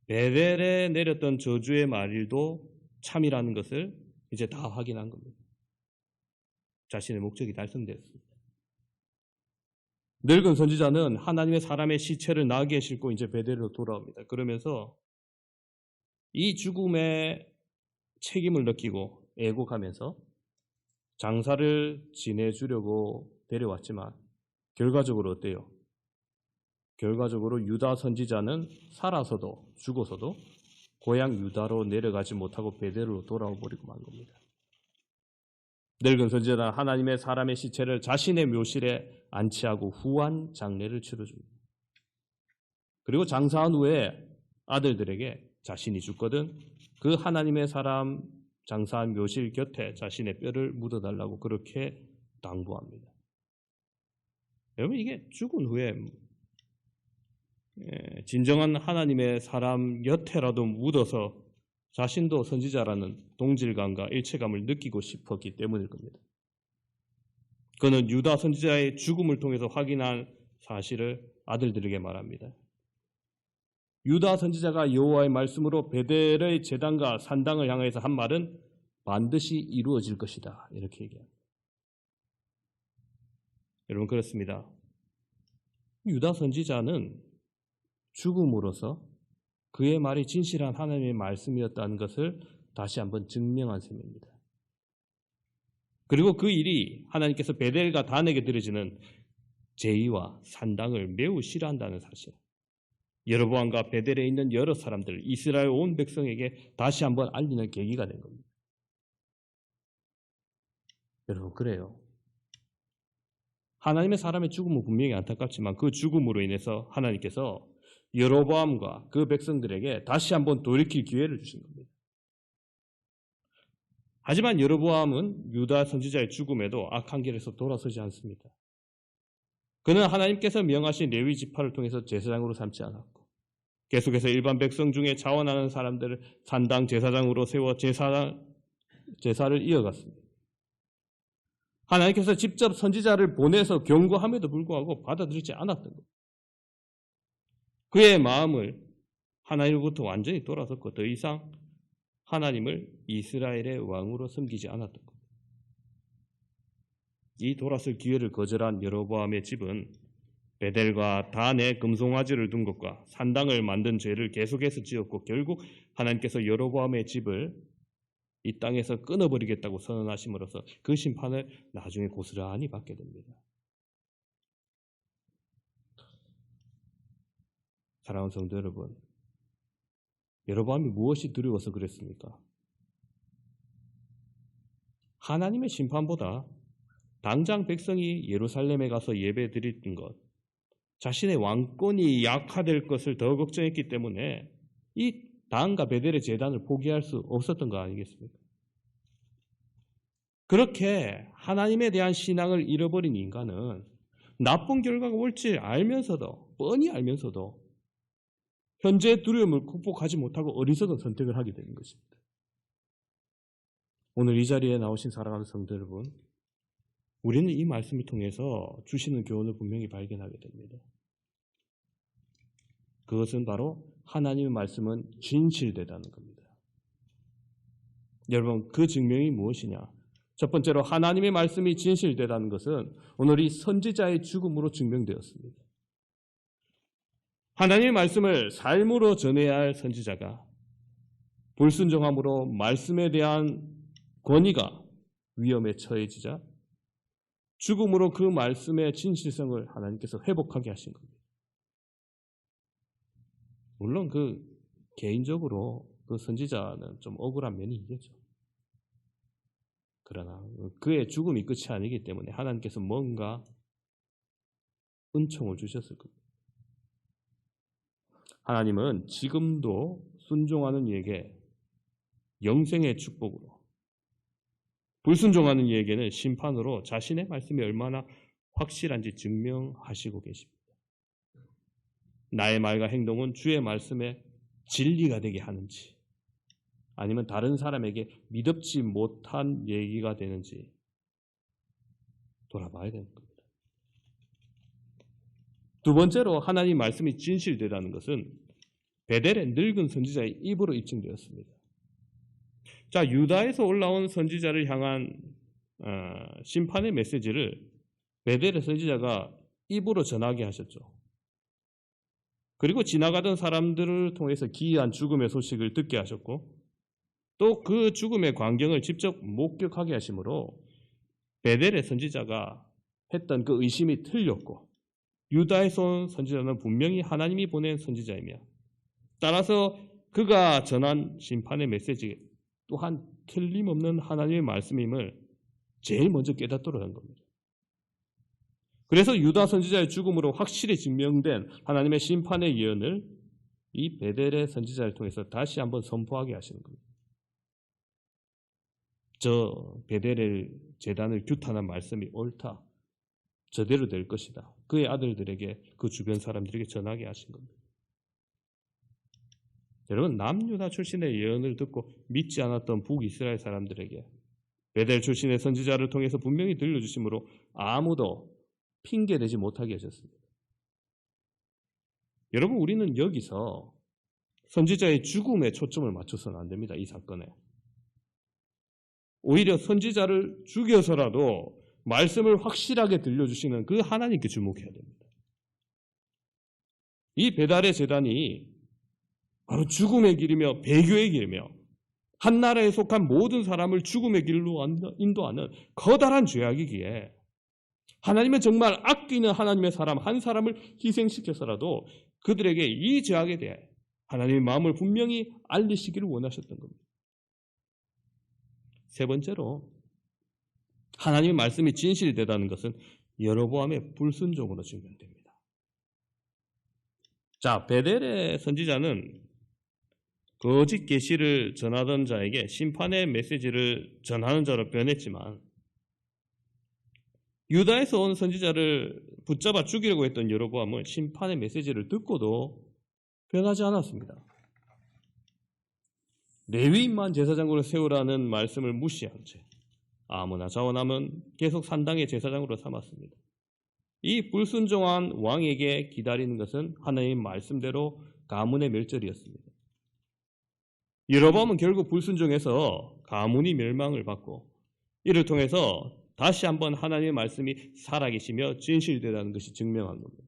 베델에 내렸던 저주의 말일도 참이라는 것을 이제 다 확인한 겁니다. 자신의 목적이 달성되었습니다. 늙은 선지자는 하나님의 사람의 시체를 나귀에 싣고 이제 베델로 돌아옵니다. 그러면서 이 죽음의 책임을 느끼고 애곡하면서 장사를 지내주려고 데려왔지만 결과적으로 어때요? 결과적으로 유다 선지자는 살아서도 죽어서도 고향 유다로 내려가지 못하고 베델로 돌아와 버리고 만 겁니다. 늙은 선지자는 하나님의 사람의 시체를 자신의 묘실에 안치하고 후한 장례를 치러줍니다. 그리고 장사한 후에 아들들에게 자신이 죽거든 그 하나님의 사람 장사한 묘실 곁에 자신의 뼈를 묻어달라고 그렇게 당부합니다. 여러분 이게 죽은 후에 진정한 하나님의 사람 곁에라도 묻어서 자신도 선지자라는 동질감과 일체감을 느끼고 싶었기 때문일 겁니다. 그는 유다 선지자의 죽음을 통해서 확인한 사실을 아들들에게 말합니다. 유다 선지자가 여호와의 말씀으로 베델의 제단과 산당을 향해서 한 말은 반드시 이루어질 것이다. 이렇게 얘기합니다. 여러분 그렇습니다. 유다 선지자는 죽음으로써 그의 말이 진실한 하나님의 말씀이었다는 것을 다시 한번 증명한 셈입니다. 그리고 그 일이 하나님께서 베델과 단에게 드려지는 제의와 산당을 매우 싫어한다는 사실, 여로보암과 베델에 있는 여러 사람들, 이스라엘 온 백성에게 다시 한번 알리는 계기가 된 겁니다. 여러분, 그래요. 하나님의 사람의 죽음은 분명히 안타깝지만 그 죽음으로 인해서 하나님께서 여로보암과 그 백성들에게 다시 한번 돌이킬 기회를 주신 겁니다. 하지만 여로보암은 유다 선지자의 죽음에도 악한 길에서 돌아서지 않습니다. 그는 하나님께서 명하신 레위 지파를 통해서 제사장으로 삼지 않았고 계속해서 일반 백성 중에 자원하는 사람들을 산당 제사장으로 세워 제사를 이어갔습니다. 하나님께서 직접 선지자를 보내서 경고함에도 불구하고 받아들이지 않았던 것. 그의 마음을 하나님으로부터 완전히 돌아섰고 더 이상 하나님을 이스라엘의 왕으로 섬기지 않았던 것. 이 돌아설 기회를 거절한 여로보암의 집은 베델과 단에 금송아지를 둔 것과 산당을 만든 죄를 계속해서 지었고 결국 하나님께서 여로보암의 집을 이 땅에서 끊어버리겠다고 선언하심으로써 그 심판을 나중에 고스란히 받게 됩니다. 사랑하는 성도 여러분, 여로보암이 무엇이 두려워서 그랬습니까? 하나님의 심판보다 당장 백성이 예루살렘에 가서 예배 드리는 것, 자신의 왕권이 약화될 것을 더 걱정했기 때문에 이 단과 베델의 제단을 포기할 수 없었던 거 아니겠습니까? 그렇게 하나님에 대한 신앙을 잃어버린 인간은 나쁜 결과가 올지 알면서도, 뻔히 알면서도 현재의 두려움을 극복하지 못하고 어리석은 선택을 하게 되는 것입니다. 오늘 이 자리에 나오신 사랑하는 성도 여러분, 우리는 이 말씀을 통해서 주시는 교훈을 분명히 발견하게 됩니다. 그것은 바로 하나님의 말씀은 진실되다는 겁니다. 여러분, 그 증명이 무엇이냐? 첫 번째로 하나님의 말씀이 진실되다는 것은 오늘 이 선지자의 죽음으로 증명되었습니다. 하나님의 말씀을 삶으로 전해야 할 선지자가 불순종함으로 말씀에 대한 권위가 위험에 처해지자 죽음으로 그 말씀의 진실성을 하나님께서 회복하게 하신 겁니다. 물론 그 개인적으로 그 선지자는 좀 억울한 면이 있겠죠. 그러나 그의 죽음이 끝이 아니기 때문에 하나님께서 뭔가 은총을 주셨을 겁니다. 하나님은 지금도 순종하는 이에게 영생의 축복으로, 불순종하는 이에게는 심판으로 자신의 말씀이 얼마나 확실한지 증명하시고 계십니다. 나의 말과 행동은 주의 말씀에 진리가 되게 하는지 아니면 다른 사람에게 믿음지 못한 얘기가 되는지 돌아봐야 되는 겁니다. 두 번째로 하나님 말씀이 진실되다는 것은 베델의 늙은 선지자의 입으로 입증되었습니다. 자, 유다에서 올라온 선지자를 향한 심판의 메시지를 베델의 선지자가 입으로 전하게 하셨죠. 그리고 지나가던 사람들을 통해서 기이한 죽음의 소식을 듣게 하셨고 또 그 죽음의 광경을 직접 목격하게 하심으로 베델의 선지자가 했던 그 의심이 틀렸고 유다에서 온 선지자는 분명히 하나님이 보낸 선지자이며 따라서 그가 전한 심판의 메시지 또한 틀림없는 하나님의 말씀임을 제일 먼저 깨닫도록 한 겁니다. 그래서 유다 선지자의 죽음으로 확실히 증명된 하나님의 심판의 예언을 이 베델의 선지자를 통해서 다시 한번 선포하게 하시는 겁니다. 저 베델의 제단을 규탄한 말씀이 옳다. 저대로 될 것이다. 그의 아들들에게 그 주변 사람들에게 전하게 하신 겁니다. 여러분, 남유다 출신의 예언을 듣고 믿지 않았던 북이스라엘 사람들에게 베델 출신의 선지자를 통해서 분명히 들려주심으로 아무도 핑계대지 못하게 하셨습니다. 여러분, 우리는 여기서 선지자의 죽음에 초점을 맞춰서는 안 됩니다. 이 사건에. 오히려 선지자를 죽여서라도 말씀을 확실하게 들려주시는 그 하나님께 주목해야 됩니다. 이 베델의 제단이 바로 죽음의 길이며 배교의 길이며 한 나라에 속한 모든 사람을 죽음의 길로 인도하는 커다란 죄악이기에 하나님은 정말 아끼는 하나님의 사람 한 사람을 희생시켜서라도 그들에게 이 죄악에 대해 하나님의 마음을 분명히 알리시기를 원하셨던 겁니다. 세 번째로 하나님의 말씀이 진실이 되다는 것은 여로보암의 불순종으로 증명됩니다. 자, 베델의 선지자는 거짓 계시를 전하던 자에게 심판의 메시지를 전하는 자로 변했지만 유다에서 온 선지자를 붙잡아 죽이려고 했던 여로보암은 심판의 메시지를 듣고도 변하지 않았습니다. 레위인만 제사장으로 세우라는 말씀을 무시한 채 아무나 자원하면 계속 산당의 제사장으로 삼았습니다. 이 불순종한 왕에게 기다리는 것은 하나님의 말씀대로 가문의 멸절이었습니다. 여로보암은 결국 불순종해서 가문이 멸망을 받고 이를 통해서 다시 한번 하나님의 말씀이 살아계시며 진실되다는 것이 증명한 겁니다.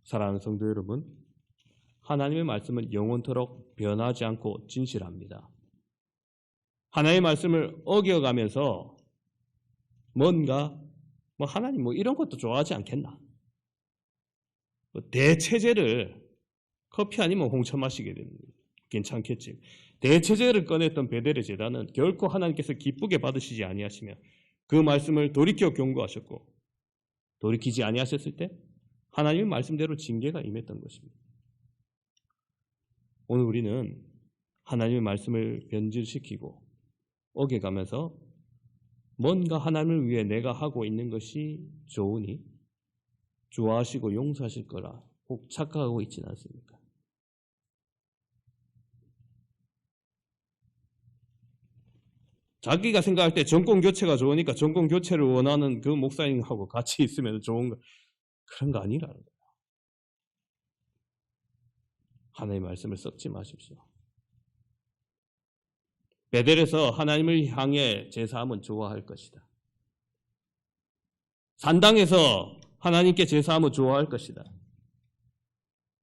사랑하는 성도 여러분, 하나님의 말씀은 영원토록 변하지 않고 진실합니다. 하나님의 말씀을 어겨가면서 뭔가 하나님 이런 것도 좋아하지 않겠나? 대체제를 커피 아니면 홍차 마시게 됩니다. 괜찮겠지. 대체제를 꺼냈던 베델의 제단은 결코 하나님께서 기쁘게 받으시지 아니하시며 그 말씀을 돌이켜 경고하셨고 돌이키지 아니하셨을 때 하나님의 말씀대로 징계가 임했던 것입니다. 오늘 우리는 하나님의 말씀을 변질시키고 어겨가면서 뭔가 하나님을 위해 내가 하고 있는 것이 좋으니 좋아하시고 용서하실 거라 혹 착각하고 있지는 않습니까? 자기가 생각할 때 정권 교체가 좋으니까 정권 교체를 원하는 그 목사님하고 같이 있으면 좋은 거 그런 거 아니라는 거예요. 하나님의 말씀을 썩지 마십시오. 베델에서 하나님을 향해 제사하면 좋아할 것이다. 산당에서 하나님께 제사하면 좋아할 것이다.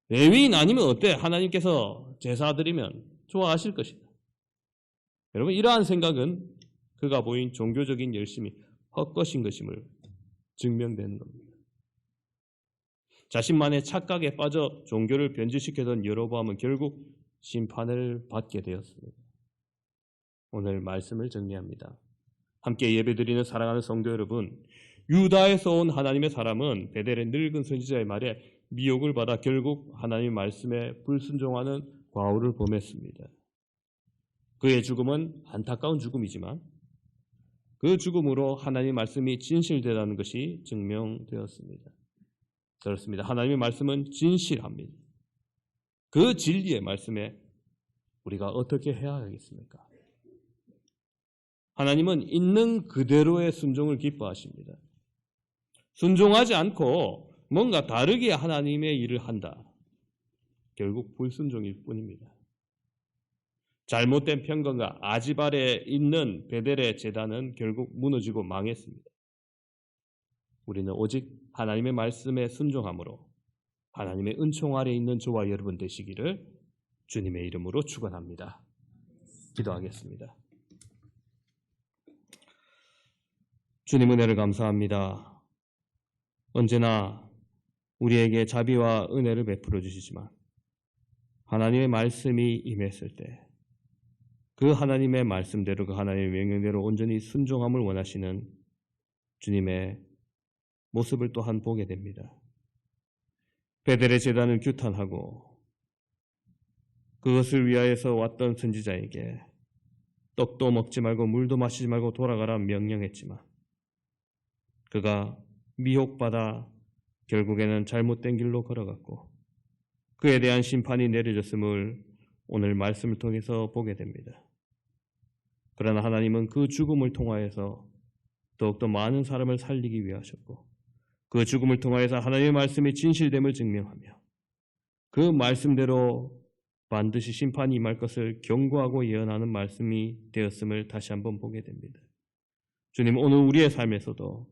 레위인 아니면 어때? 하나님께서 제사 드리면 좋아하실 것이다. 여러분, 이러한 생각은 그가 보인 종교적인 열심이 헛것인 것임을 증명되는 겁니다. 자신만의 착각에 빠져 종교를 변질시키던 여로보암은 결국 심판을 받게 되었습니다. 오늘 말씀을 정리합니다. 함께 예배드리는 사랑하는 성도 여러분, 유다에서 온 하나님의 사람은 베델의 늙은 선지자의 말에 미혹을 받아 결국 하나님의 말씀에 불순종하는 과오를 범했습니다. 그의 죽음은 안타까운 죽음이지만 그 죽음으로 하나님의 말씀이 진실되다는 것이 증명되었습니다. 그렇습니다. 하나님의 말씀은 진실합니다. 그 진리의 말씀에 우리가 어떻게 해야 하겠습니까? 하나님은 있는 그대로의 순종을 기뻐하십니다. 순종하지 않고 뭔가 다르게 하나님의 일을 한다. 결국 불순종일 뿐입니다. 잘못된 편견과 아지발에 있는 베델의 제단은 결국 무너지고 망했습니다. 우리는 오직 하나님의 말씀에 순종함으로 하나님의 은총 아래에 있는 저와 여러분 되시기를 주님의 이름으로 축원합니다. 기도하겠습니다. 주님 은혜를 감사합니다. 언제나 우리에게 자비와 은혜를 베풀어 주시지만 하나님의 말씀이 임했을 때 그 하나님의 말씀대로 그 하나님의 명령대로 온전히 순종함을 원하시는 주님의 모습을 또한 보게 됩니다. 베델의 제단을 규탄하고 그것을 위하여서 왔던 선지자에게 떡도 먹지 말고 물도 마시지 말고 돌아가라 명령했지만 그가 미혹받아 결국에는 잘못된 길로 걸어갔고 그에 대한 심판이 내려졌음을 오늘 말씀을 통해서 보게 됩니다. 그러나 하나님은 그 죽음을 통하여서 더욱더 많은 사람을 살리기 위하셨고 그 죽음을 통하여서 하나님의 말씀이 진실됨을 증명하며 그 말씀대로 반드시 심판이 임할 것을 경고하고 예언하는 말씀이 되었음을 다시 한번 보게 됩니다. 주님, 오늘 우리의 삶에서도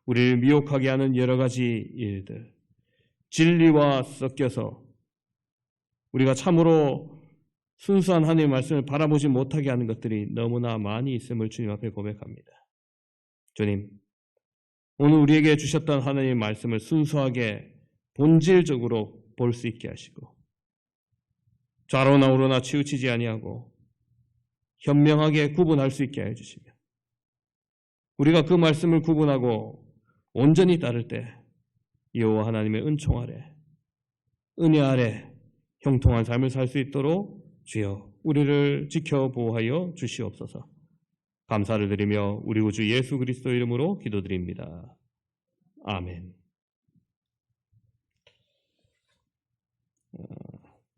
우리를 미혹하게 하는 여러 가지 일들, 진리와 섞여서 우리가 참으로 순수한 하나님의 말씀을 바라보지 못하게 하는 것들이 너무나 많이 있음을 주님 앞에 고백합니다. 주님, 오늘 우리에게 주셨던 하나님의 말씀을 순수하게 본질적으로 볼 수 있게 하시고 좌로나 우로나 치우치지 아니하고 현명하게 구분할 수 있게 하여 주시며 우리가 그 말씀을 구분하고 온전히 따를 때 여호와 하나님의 은총 아래 은혜 아래 형통한 삶을 살 수 있도록 주여 우리를 지켜 보호하여 주시옵소서. 감사를 드리며 우리 구주 예수 그리스도 이름으로 기도드립니다. 아멘.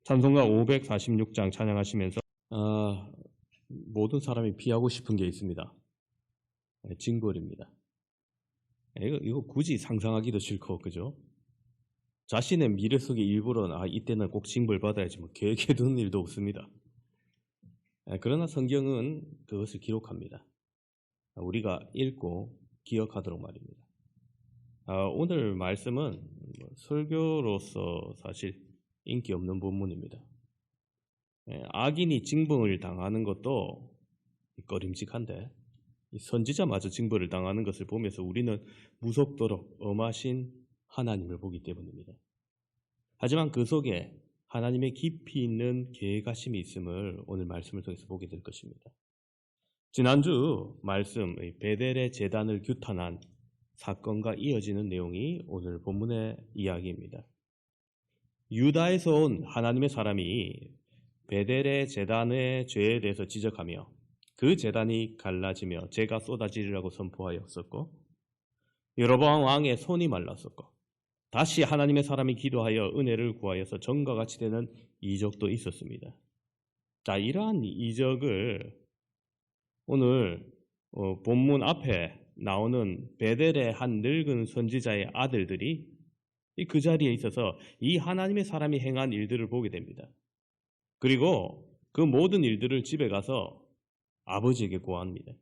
찬송가 546장 찬양하시면서 모든 사람이 피하고 싶은 게 있습니다. 징벌입니다. 이거 굳이 상상하기도 싫고, 그죠? 자신의 미래 속의 일부러는 이때는 꼭 징벌 받아야지 뭐 계획해 두는 일도 없습니다. 그러나 성경은 그것을 기록합니다. 우리가 읽고 기억하도록 말입니다. 오늘 말씀은 설교로서 사실 인기 없는 본문입니다. 악인이 징벌을 당하는 것도 꺼림칙한데 선지자마저 징벌을 당하는 것을 보면서 우리는 무섭도록 엄하신 하나님을 보기 때문입니다. 하지만 그 속에 하나님의 깊이 있는 계획하심이 있음을 오늘 말씀을 통해서 보게 될 것입니다. 지난주 말씀 베델의 제단을 규탄한 사건과 이어지는 내용이 오늘 본문의 이야기입니다. 유다에서 온 하나님의 사람이 베델의 제단의 죄에 대해서 지적하며 그 제단이 갈라지며 재가 쏟아지리라고 선포하였었고 여로보암 왕의 손이 말랐었고 다시 하나님의 사람이 기도하여 은혜를 구하여서 전과 같이 되는 이적도 있었습니다. 자, 이러한 이적을 오늘 본문 앞에 나오는 베델의 한 늙은 선지자의 아들들이 그 자리에 있어서 이 하나님의 사람이 행한 일들을 보게 됩니다. 그리고 그 모든 일들을 집에 가서 아버지에게 고합니다.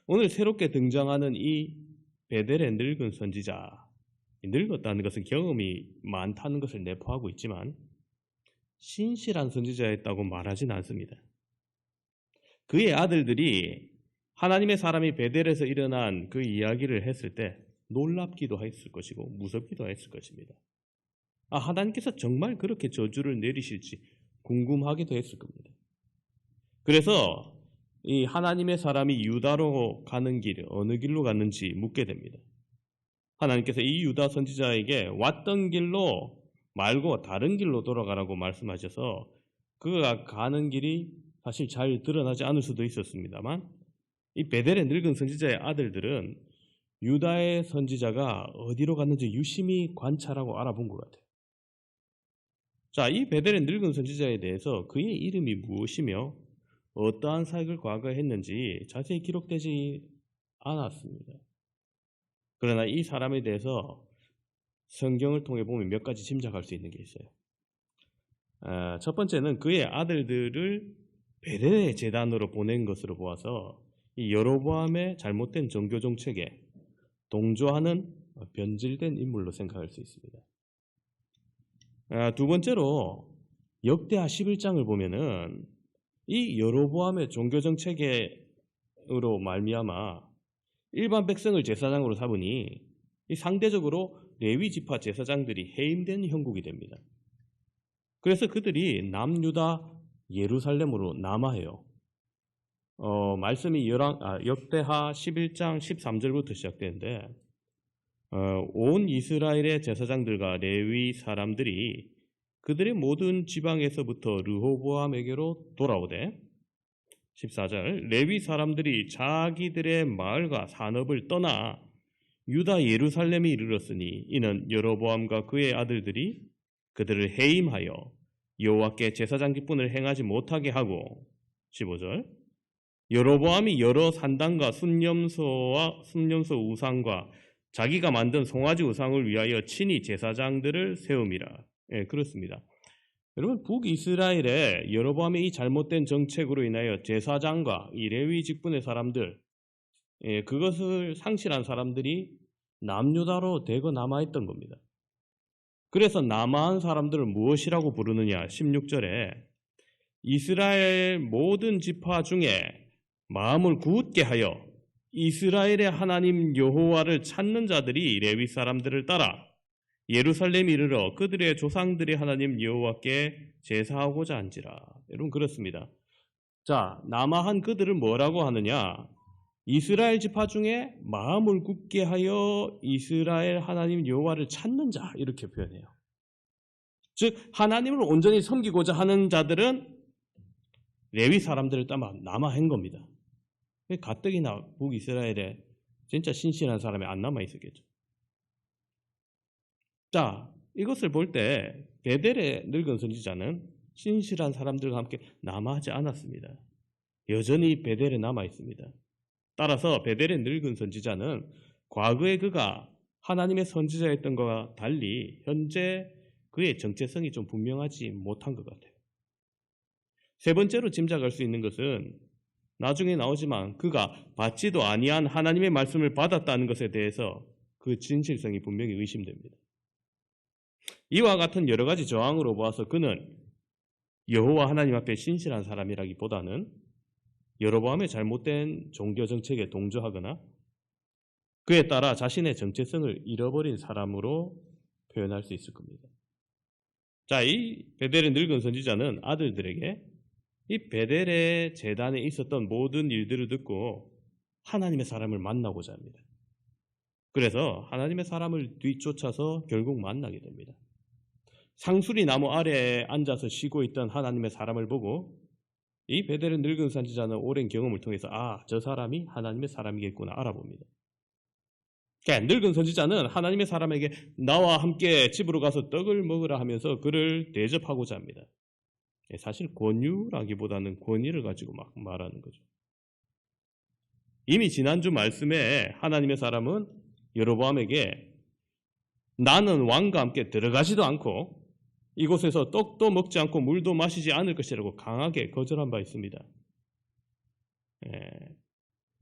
오늘 새롭게 등장하는 이 베델의 늙은 선지자, 늙었다는 것은 경험이 많다는 것을 내포하고 있지만 신실한 선지자였다고 말하지는 않습니다. 그의 아들들이 하나님의 사람이 베델에서 일어난 그 이야기를 했을 때 놀랍기도 했을 것이고 무섭기도 했을 것입니다. 하나님께서 정말 그렇게 저주를 내리실지 궁금하기도 했을 겁니다. 그래서 이 하나님의 사람이 유다로 가는 길 어느 길로 갔는지 묻게 됩니다. 하나님께서 이 유다 선지자에게 왔던 길로 말고 다른 길로 돌아가라고 말씀하셔서 그가 가는 길이 사실 잘 드러나지 않을 수도 있었습니다만 이 베델의 늙은 선지자의 아들들은 유다의 선지자가 어디로 갔는지 유심히 관찰하고 알아본 것 같아요. 자, 이 베델의 늙은 선지자에 대해서 그의 이름이 무엇이며 어떠한 사역을 과거에 했는지 자세히 기록되지 않았습니다. 그러나 이 사람에 대해서 성경을 통해 보면 몇 가지 짐작할 수 있는 게 있어요. 첫 번째는 그의 아들들을 베델의 제단으로 보낸 것으로 보아서 이 여로보암의 잘못된 종교 정책에 동조하는 변질된 인물로 생각할 수 있습니다. 두 번째로 역대하 11장을 보면은 이 여로보암의 종교 정책으로 말미암아 일반 백성을 제사장으로 삼으니 이 상대적으로 레위 지파 제사장들이 해임된 형국이 됩니다. 그래서 그들이 남유다 예루살렘으로 남하해요. 말씀이 역대하 11장 13절부터 시작되는데 온 이스라엘의 제사장들과 레위 사람들이 그들의 모든 지방에서부터 르호보암에게로 돌아오되 14절 레위 사람들이 자기들의 마을과 산업을 떠나 유다 예루살렘에 이르렀으니 이는 여로보암과 그의 아들들이 그들을 해임하여 여호와께 제사장 기분을 행하지 못하게 하고 15절 여로보암이 여러 산당과 순념소 우상과 자기가 만든 송아지 우상을 위하여 친히 제사장들을 세움이라. 그렇습니다. 여러분 북이스라엘의 여로보암의 이 잘못된 정책으로 인하여 제사장과 이 레위 직분의 사람들 그것을 상실한 사람들이 남유다로 대거 남아있던 겁니다. 그래서 남아한 사람들을 무엇이라고 부르느냐? 16절에 이스라엘 모든 지파 중에 마음을 굳게 하여 이스라엘의 하나님 여호와를 찾는 자들이 레위 사람들을 따라 예루살렘 이르러 그들의 조상들의 하나님 여호와께 제사하고자 한지라. 여러분 그렇습니다. 자, 남아한 그들을 뭐라고 하느냐? 이스라엘 지파 중에 마음을 굳게 하여 이스라엘 하나님 여호와를 찾는 자, 이렇게 표현해요. 즉 하나님을 온전히 섬기고자 하는 자들은 레위 사람들을 따라 남아한 겁니다. 가뜩이나 북이스라엘에 진짜 신실한 사람이 안 남아 있었겠죠. 자, 이것을 볼 때 베델의 늙은 선지자는 신실한 사람들과 함께 남아하지 않았습니다. 여전히 베델에 남아 있습니다. 따라서 베델의 늙은 선지자는 과거에 그가 하나님의 선지자였던 것과 달리 현재 그의 정체성이 좀 분명하지 못한 것 같아요. 세 번째로 짐작할 수 있는 것은 나중에 나오지만 그가 받지도 아니한 하나님의 말씀을 받았다는 것에 대해서 그 진실성이 분명히 의심됩니다. 이와 같은 여러 가지 저항으로 보아서 그는 여호와 하나님 앞에 신실한 사람이라기보다는 여로보암의 잘못된 종교 정책에 동조하거나 그에 따라 자신의 정체성을 잃어버린 사람으로 표현할 수 있을 겁니다. 자, 이 베델의 늙은 선지자는 아들들에게 이 베델의 제단에 있었던 모든 일들을 듣고 하나님의 사람을 만나고자 합니다. 그래서 하나님의 사람을 뒤쫓아서 결국 만나게 됩니다. 상수리 나무 아래에 앉아서 쉬고 있던 하나님의 사람을 보고 이 베델의 늙은 선지자는 오랜 경험을 통해서 저 사람이 하나님의 사람이겠구나 알아봅니다. 그러니까 늙은 선지자는 하나님의 사람에게 나와 함께 집으로 가서 떡을 먹으라 하면서 그를 대접하고자 합니다. 사실 권유라기보다는 권위를 가지고 막 말하는 거죠. 이미 지난주 말씀에 하나님의 사람은 여로보암에게 나는 왕과 함께 들어가지도 않고 이곳에서 떡도 먹지 않고 물도 마시지 않을 것이라고 강하게 거절한 바 있습니다.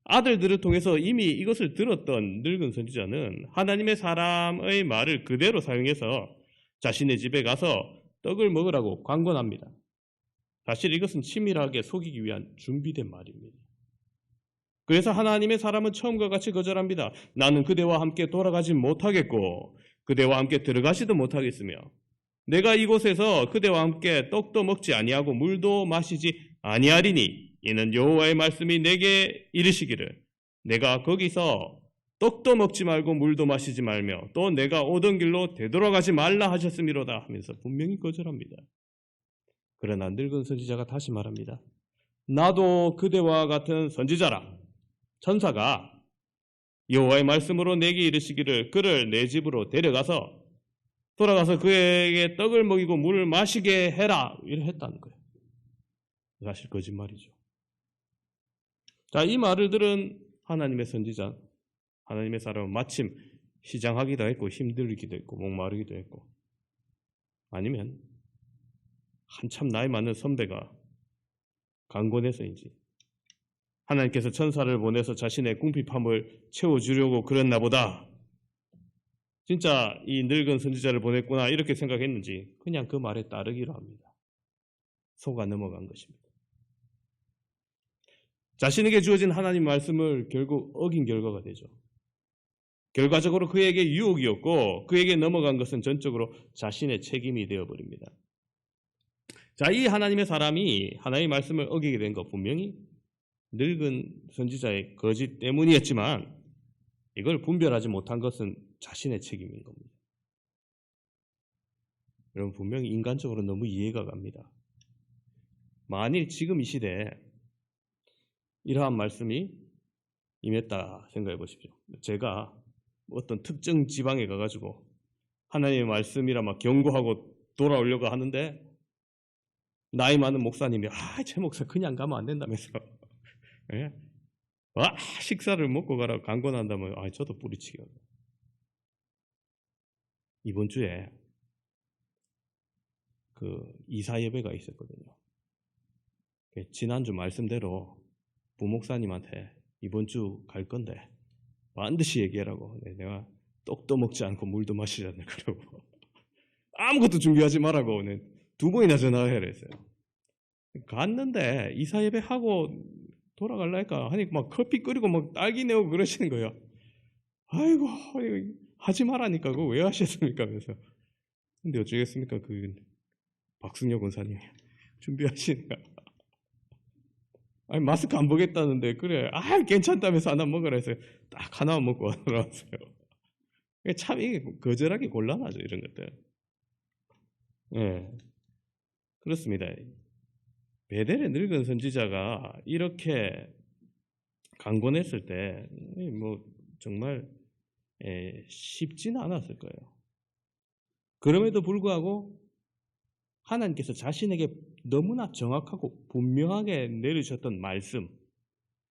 아들들을 통해서 이미 이것을 들었던 늙은 선지자는 하나님의 사람의 말을 그대로 사용해서 자신의 집에 가서 떡을 먹으라고 강권합니다. 사실 이것은 치밀하게 속이기 위한 준비된 말입니다. 그래서 하나님의 사람은 처음과 같이 거절합니다. 나는 그대와 함께 돌아가지 못하겠고 그대와 함께 들어가지도 못하겠으며 내가 이곳에서 그대와 함께 떡도 먹지 아니하고 물도 마시지 아니하리니 이는 여호와의 말씀이 내게 이르시기를 내가 거기서 떡도 먹지 말고 물도 마시지 말며 또 내가 오던 길로 되돌아가지 말라 하셨음이로다 하면서 분명히 거절합니다. 그러나 늙은 선지자가 다시 말합니다. 나도 그대와 같은 선지자라. 천사가 여호와의 말씀으로 내게 이르시기를 그를 내 집으로 데려가서 돌아가서 그에게 떡을 먹이고 물을 마시게 해라. 이렇게 했다는 거예요. 사실 거짓말이죠. 자, 이 말을 들은 하나님의 선지자, 하나님의 사람은 마침 시장하기도 했고 힘들기도 했고 목마르기도 했고 아니면 한참 나이 많은 선배가 강권해서인지 하나님께서 천사를 보내서 자신의 궁핍함을 채워주려고 그랬나 보다. 진짜 이 늙은 선지자를 보냈구나 이렇게 생각했는지 그냥 그 말에 따르기로 합니다. 속아 넘어간 것입니다. 자신에게 주어진 하나님 말씀을 결국 어긴 결과가 되죠. 결과적으로 그에게 유혹이었고 그에게 넘어간 것은 전적으로 자신의 책임이 되어버립니다. 자, 이 하나님의 사람이 하나님의 말씀을 어기게 된 것 분명히 늙은 선지자의 거짓 때문이었지만 이걸 분별하지 못한 것은 자신의 책임인 겁니다. 여러분 분명히 인간적으로 너무 이해가 갑니다. 만일 지금 이 시대에 이러한 말씀이 임했다 생각해 보십시오. 제가 어떤 특정 지방에 가가지고 하나님의 말씀이라 막 경고하고 돌아오려고 하는데 나이 많은 목사님이 제 목사 그냥 가면 안 된다면서 예? 식사를 먹고 가라고 강권한다면 저도 뿌리치기. 이번 주에 그 이사 예배가 있었거든요. 지난주 말씀대로 부목사님한테 이번 주 갈 건데 반드시 얘기하라고. 내가 떡도 먹지 않고 물도 마시지 않을 거라고. 아무것도 준비하지 말라고 2번이나 전화해라 했어요. 갔는데 이사 예배하고 돌아갈라니까 하니까 막 커피 끓이고 막 딸기 내고 그러시는 거예요. 아이고 하지 말라니까 그거 왜 하셨습니까? 그래서 근데 어쩌겠습니까? 그 박승혁 권사님 준비하시니까 아니 마스크 안 보겠다는데 그래 괜찮다면서 하나 먹으라 해서 딱 하나만 먹고 돌아왔어요. 참 이게 거절하기 곤란하죠 이런 것들. 예, 그렇습니다. 베델의 늙은 선지자가 이렇게 강권했을 때 뭐 정말 쉽지는 않았을 거예요. 그럼에도 불구하고 하나님께서 자신에게 너무나 정확하고 분명하게 내리셨던 말씀,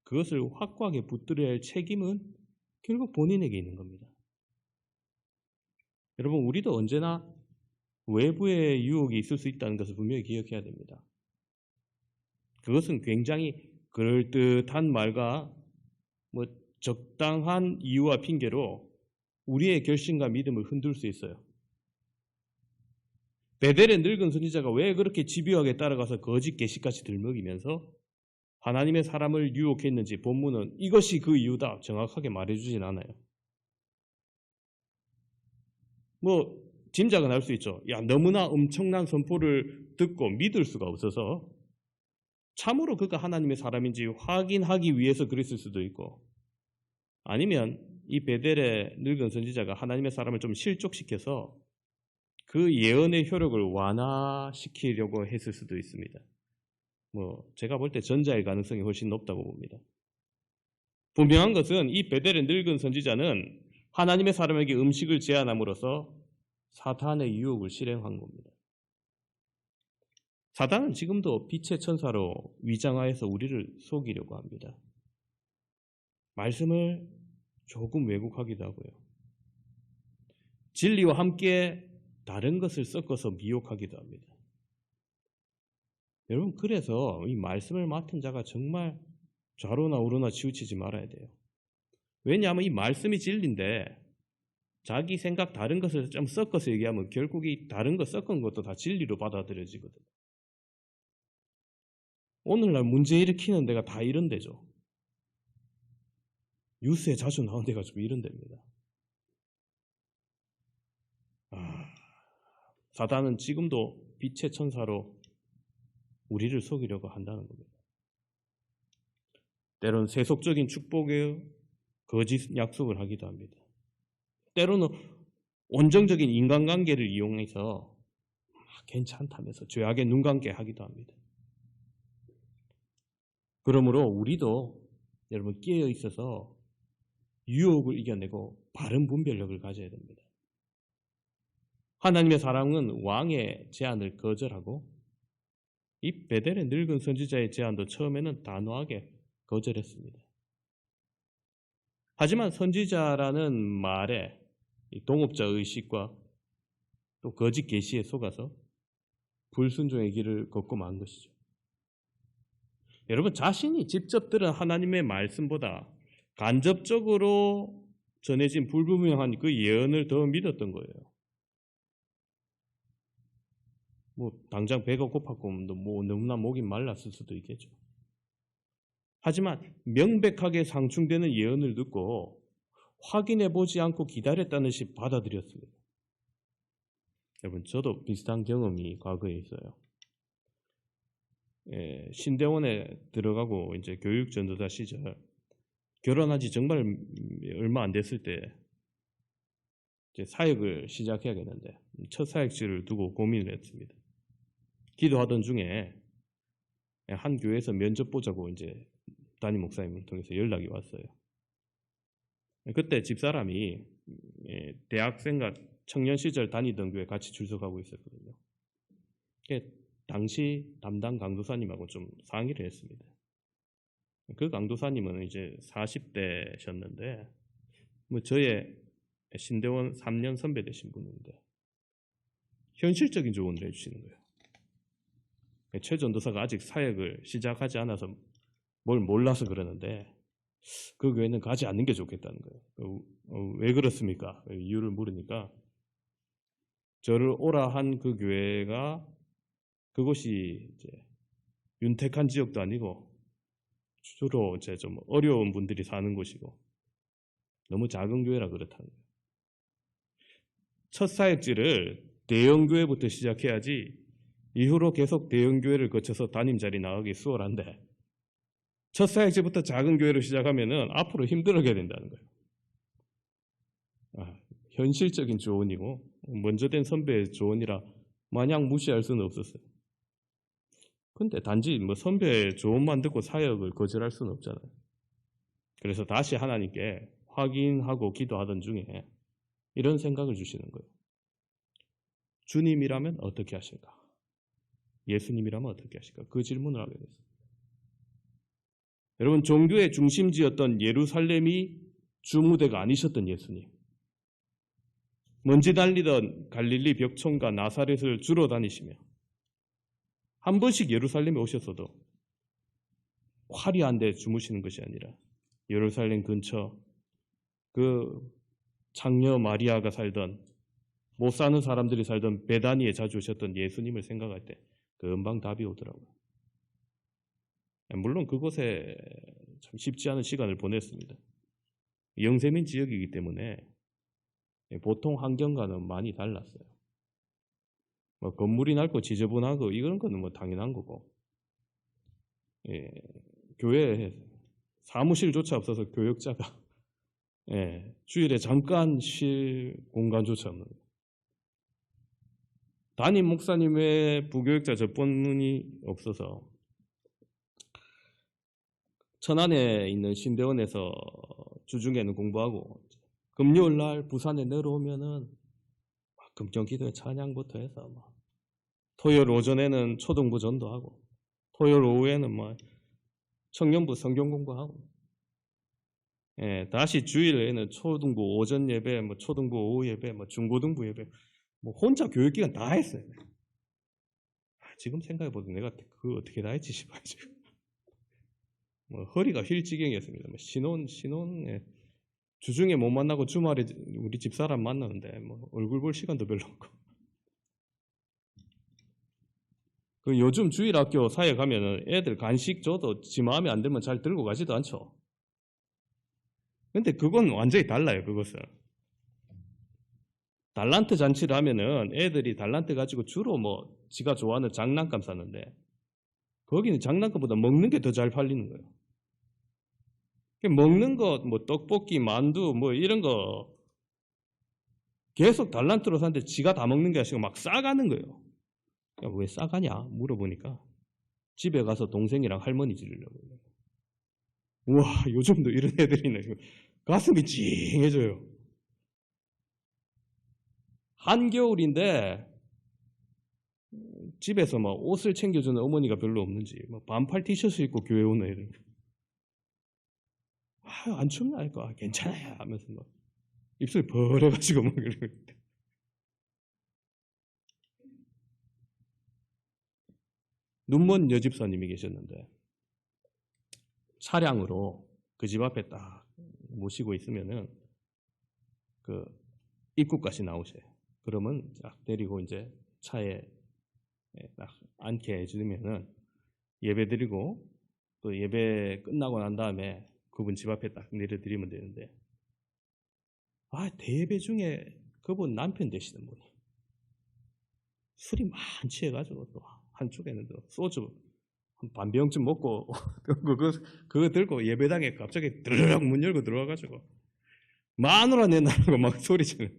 그것을 확고하게 붙들어야 할 책임은 결국 본인에게 있는 겁니다. 여러분, 우리도 언제나 외부의 유혹이 있을 수 있다는 것을 분명히 기억해야 됩니다. 그것은 굉장히 그럴듯한 말과 뭐 적당한 이유와 핑계로 우리의 결심과 믿음을 흔들 수 있어요. 베델의 늙은 선지자가 왜 그렇게 집요하게 따라가서 거짓 계시까지 들먹이면서 하나님의 사람을 유혹했는지 본문은 이것이 그 이유다 정확하게 말해주진 않아요. 뭐 짐작은 할 수 있죠. 너무나 엄청난 선포를 듣고 믿을 수가 없어서 참으로 그가 하나님의 사람인지 확인하기 위해서 그랬을 수도 있고, 아니면 이 베델의 늙은 선지자가 하나님의 사람을 좀 실족시켜서 그 예언의 효력을 완화시키려고 했을 수도 있습니다. 뭐 제가 볼 때 전자의 가능성이 훨씬 높다고 봅니다. 분명한 것은 이 베델의 늙은 선지자는 하나님의 사람에게 음식을 제안함으로써 사탄의 유혹을 실행한 겁니다. 사탄은 지금도 빛의 천사로 위장하여서 우리를 속이려고 합니다. 말씀을 조금 왜곡하기도 하고요. 진리와 함께 다른 것을 섞어서 미혹하기도 합니다. 여러분, 그래서 이 말씀을 맡은 자가 정말 좌로나 우로나 치우치지 말아야 돼요. 왜냐하면 이 말씀이 진리인데 자기 생각 다른 것을 좀 섞어서 얘기하면 결국 이 다른 거 섞은 것도 다 진리로 받아들여지거든요. 오늘날 문제 일으키는 데가 다 이런 데죠. 뉴스에 자주 나온 데가 좀 이런 데입니다. 사단은 지금도 빛의 천사로 우리를 속이려고 한다는 겁니다. 때로는 세속적인 축복에 거짓 약속을 하기도 합니다. 때로는 온정적인 인간관계를 이용해서 괜찮다면서 죄악에 눈 감게 하기도 합니다. 그러므로 우리도 여러분 깨어 있어서 유혹을 이겨내고 바른 분별력을 가져야 됩니다. 하나님의 사랑은 왕의 제안을 거절하고 이 베델의 늙은 선지자의 제안도 처음에는 단호하게 거절했습니다. 하지만 선지자라는 말에 동업자 의식과 또 거짓 계시에 속아서 불순종의 길을 걷고 만 것이죠. 여러분, 자신이 직접 들은 하나님의 말씀보다 간접적으로 전해진 불분명한 그 예언을 더 믿었던 거예요. 뭐 당장 배가 고팠고 뭐 너무나 목이 말랐을 수도 있겠죠. 하지만 명백하게 상충되는 예언을 듣고 확인해 보지 않고 기다렸다는 듯이 받아들였습니다. 여러분, 저도 비슷한 경험이 과거에 있어요. 신대원에 들어가고 이제 교육 전도사 시절 결혼한 지 정말 얼마 안 됐을 때 이제 사역을 시작해야겠는데 첫 사역지를 두고 고민을 했습니다. 기도하던 중에 한 교회에서 면접 보자고 이제 담임 목사님을 통해서 연락이 왔어요. 그때 집사람이 대학생과 청년 시절 다니던 교회 같이 출석하고 있었거든요. 당시 담당 강도사님하고 좀 상의를 했습니다. 그 강도사님은 이제 40대셨는데 뭐 저의 신대원 3년 선배 되신 분인데 현실적인 조언을 해주시는 거예요. 최 전도사가 아직 사역을 시작하지 않아서 뭘 몰라서 그러는데 그 교회는 가지 않는 게 좋겠다는 거예요. 왜 그렇습니까? 이유를 물으니까 저를 오라 한 그 교회가 그곳이 이제 윤택한 지역도 아니고 주로 이제 좀 어려운 분들이 사는 곳이고 너무 작은 교회라 그렇다는 거예요. 첫 사역지를 대형 교회부터 시작해야지 이후로 계속 대형 교회를 거쳐서 담임 자리 나가기 수월한데 첫 사역지부터 작은 교회로 시작하면은 앞으로 힘들게 된다는 거예요. 현실적인 조언이고 먼저 된 선배의 조언이라 마냥 무시할 수는 없었어요. 근데 단지 뭐 선배의 조언만 듣고 사역을 거절할 수는 없잖아요. 그래서 다시 하나님께 확인하고 기도하던 중에 이런 생각을 주시는 거예요. 주님이라면 어떻게 하실까? 예수님이라면 어떻게 하실까? 그 질문을 하게 됐어요. 여러분, 종교의 중심지였던 예루살렘이 주무대가 아니셨던 예수님. 먼지 날리던 갈릴리 벽촌과 나사렛을 주로 다니시며 한 번씩 예루살렘에 오셨어도 화려한 데 주무시는 것이 아니라 예루살렘 근처 그 장녀 마리아가 살던 못 사는 사람들이 살던 베다니에 자주 오셨던 예수님을 생각할 때 금방 답이 오더라고요. 물론 그곳에 참 쉽지 않은 시간을 보냈습니다. 영세민 지역이기 때문에 보통 환경과는 많이 달랐어요. 뭐 건물이 낡고 지저분하고 이런 거는 뭐 당연한 거고, 교회에 사무실조차 없어서 교역자가 주일에 잠깐 쉴 공간조차 없는 거예요. 담임 목사님의 부교역자 접근이 없어서 천안에 있는 신대원에서 주중에는 공부하고 금요일 날 부산에 내려오면은 금정기도회 찬양부터 해서 토요일 오전에는 초등부 전도하고 토요일 오후에는 청년부 성경 공부하고 다시 주일에는 초등부 오전 예배, 초등부 오후 예배, 중고등부 예배 혼자 교육기간 다 했어요. 지금 생각해보면 내가 그거 어떻게 다 했지 싶어요. 지금. 허리가 휠 지경이었습니다. 신혼 주중에 못 만나고 주말에 우리 집사람 만나는데 얼굴 볼 시간도 별로 없고. 그 요즘 주일학교 사회 가면은 애들 간식 줘도 지 마음에 안 들면 잘 들고 가지도 않죠. 근데 그건 완전히 달라요. 그것은 달란트 잔치를 하면은 애들이 달란트 가지고 주로 지가 좋아하는 장난감 사는데 거기는 장난감보다 먹는 게 더 잘 팔리는 거예요. 먹는 거, 떡볶이, 만두, 이런 거 계속 달란트로 사는데 지가 다 먹는 게 아니고 막 싸가는 거예요. 왜 싸가냐? 물어보니까 집에 가서 동생이랑 할머니 지르려고. 우와, 요즘도 이런 애들이네. 가슴이 찡해져요. 한겨울인데 집에서 옷을 챙겨주는 어머니가 별로 없는지 반팔 티셔츠 입고 교회 오는 애들. 안 춥나니까 괜찮아요 하면서 입술이 벌어가지고 이러고. 눈먼 여집사님이 계셨는데 차량으로 그 집 앞에 딱 모시고 있으면은 그 입구까지 나오세요. 그러면 딱 데리고 이제 차에 딱 앉게 해주면은 예배 드리고 또 예배 끝나고 난 다음에 그분 집 앞에 딱 내려드리면 되는데 대예배 중에 그분 남편 되시는 분이 술이 많이 취해가지고 또 한쪽에는 또 소주 한 반병쯤 먹고 그거 들고 예배당에 갑자기 드르륵 문 열고 들어와가지고 마누라 내놔라고 막 소리치는.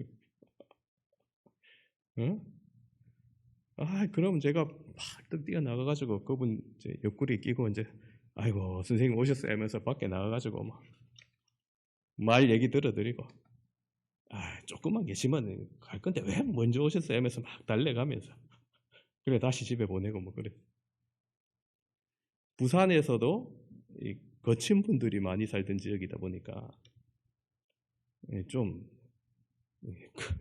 응? 그럼 제가 팍 뛰어나가가지고 그분 이제 옆구리 끼고 이제 아이고 선생님 오셨어요 하면서 밖에 나가가지고 말 얘기 들어드리고 조금만 계시면 갈 건데 왜 먼저 오셨어요 하면서 막 달래가면서 그래 다시 집에 보내고 그래. 부산에서도 거친 분들이 많이 살던 지역이다 보니까 좀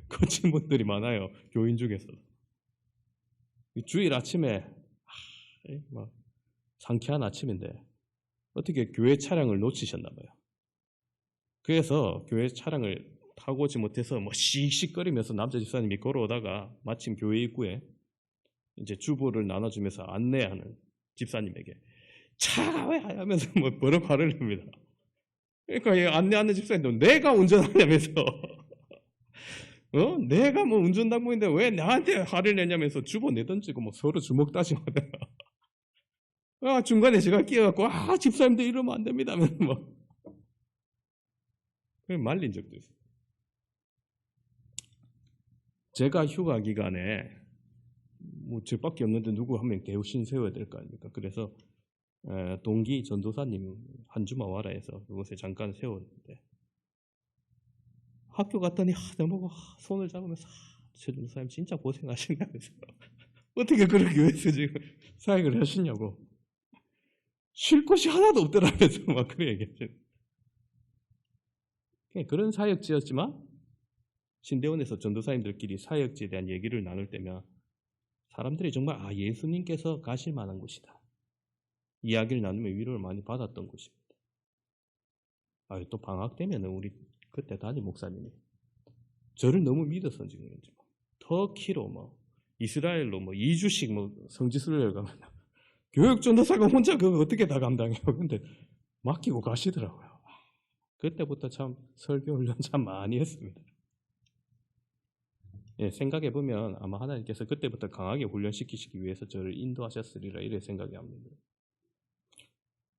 거친 분들이 많아요. 교인 중에서도. 주일 아침에 상쾌한 아침인데 어떻게 교회 차량을 놓치셨나 봐요. 그래서 교회 차량을 타고 오지 못해서 뭐 씩씩거리면서 남자 집사님이 걸어오다가 마침 교회 입구에 이제 주보를 나눠주면서 안내하는 집사님에게 차가 왜 하면서 뭐 버럭 화를 냅니다. 그러니까 이 안내하는 집사님도 내가 운전하냐면서 내가 뭐 운전당국인데 왜 나한테 화를 내냐면서 주보 내던지고 뭐 서로 주먹 다짐하다가 중간에 제가 끼어갖고 집사님들 이러면 안 됩니다 하면서 막 말린 적도 있어요. 제가 휴가 기간에 뭐 저밖에 없는데 누구 한 명 대신 세워야 될 거 아닙니까? 그래서 동기 전도사님 한 주만 와라 해서 그곳에 잠깐 세웠는데 학교 갔더니 너무 손을 잡으면서 저 전도사님 진짜 고생하신다면서 어떻게 그런 교회에서 지금 사역을 하시냐고 쉴 곳이 하나도 없더라면서 막 그래 얘기했죠. 그런 사역지였지만 신대원에서 전도사님들끼리 사역지에 대한 얘기를 나눌 때면 사람들이 정말 예수님께서 가실 만한 곳이다. 이야기를 나누면 위로를 많이 받았던 곳입니다. 또 방학 되면 우리 그때 담임 목사님이 저를 너무 믿었었는지 터키로 이스라엘로 2주씩 성지순례를 가면 교육 전도사가 혼자 그거 어떻게 다 감당해요? 근데 맡기고 가시더라고요. 그때부터 참 설교 훈련 참 많이 했습니다. 생각해보면 아마 하나님께서 그때부터 강하게 훈련시키시기 위해서 저를 인도하셨으리라 이래 생각이 합니다.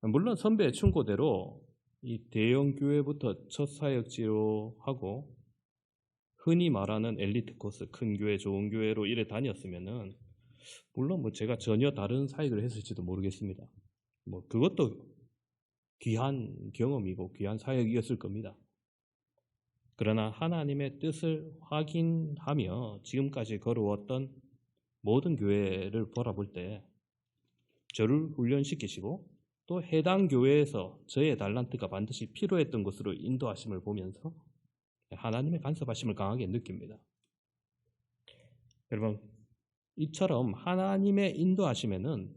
물론 선배의 충고대로 이 대형 교회부터 첫 사역지로 하고 흔히 말하는 엘리트 코스, 큰 교회, 좋은 교회로 이래 다녔으면은 물론 제가 전혀 다른 사역을 했을지도 모르겠습니다. 그것도 귀한 경험이고 귀한 사역이었을 겁니다. 그러나 하나님의 뜻을 확인하며 지금까지 걸어왔던 모든 교회를 바라볼 때 저를 훈련시키시고 또 해당 교회에서 저의 달란트가 반드시 필요했던 것으로 인도하심을 보면서 하나님의 간섭하심을 강하게 느낍니다. 여러분, 이처럼 하나님의 인도하심에는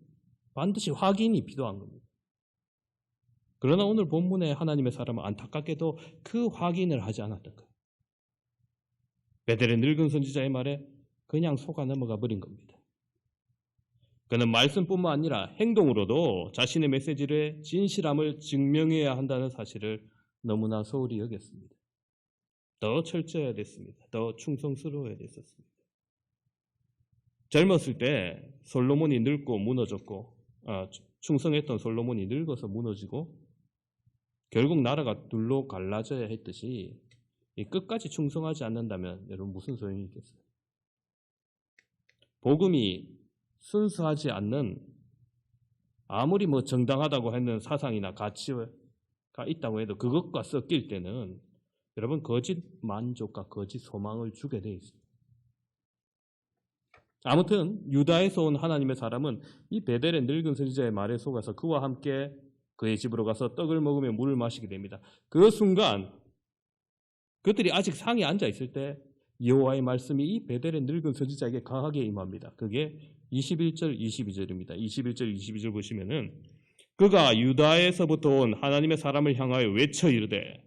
반드시 확인이 필요한 겁니다. 그러나 오늘 본문의 하나님의 사람은 안타깝게도 그 확인을 하지 않았던 거예요. 베델의 늙은 선지자의 말에 그냥 속아 넘어가 버린 겁니다. 그는 말씀뿐만 아니라 행동으로도 자신의 메시지의 진실함을 증명해야 한다는 사실을 너무나 소홀히 여겼습니다. 더 철저해야 됐습니다. 더 충성스러워야 됐었습니다. 젊었을 때 솔로몬이 늙고 무너졌고 충성했던 솔로몬이 늙어서 무너지고 결국 나라가 둘로 갈라져야 했듯이 끝까지 충성하지 않는다면 여러분 무슨 소용이 있겠어요? 복음이 순수하지 않는 아무리 정당하다고 하는 사상이나 가치가 있다고 해도 그것과 섞일 때는 여러분 거짓 만족과 거짓 소망을 주게 돼 있습니다. 아무튼 유다에서 온 하나님의 사람은 이 베델의 늙은 선지자의 말에 속아서 그와 함께 그의 집으로 가서 떡을 먹으며 물을 마시게 됩니다. 그 순간 그들이 아직 상에 앉아 있을 때 여호와의 말씀이 이 베델의 늙은 선지자에게 강하게 임합니다. 그게 21절, 22절입니다. 21절, 22절 보시면은 그가 유다에서부터 온 하나님의 사람을 향하여 외쳐 이르되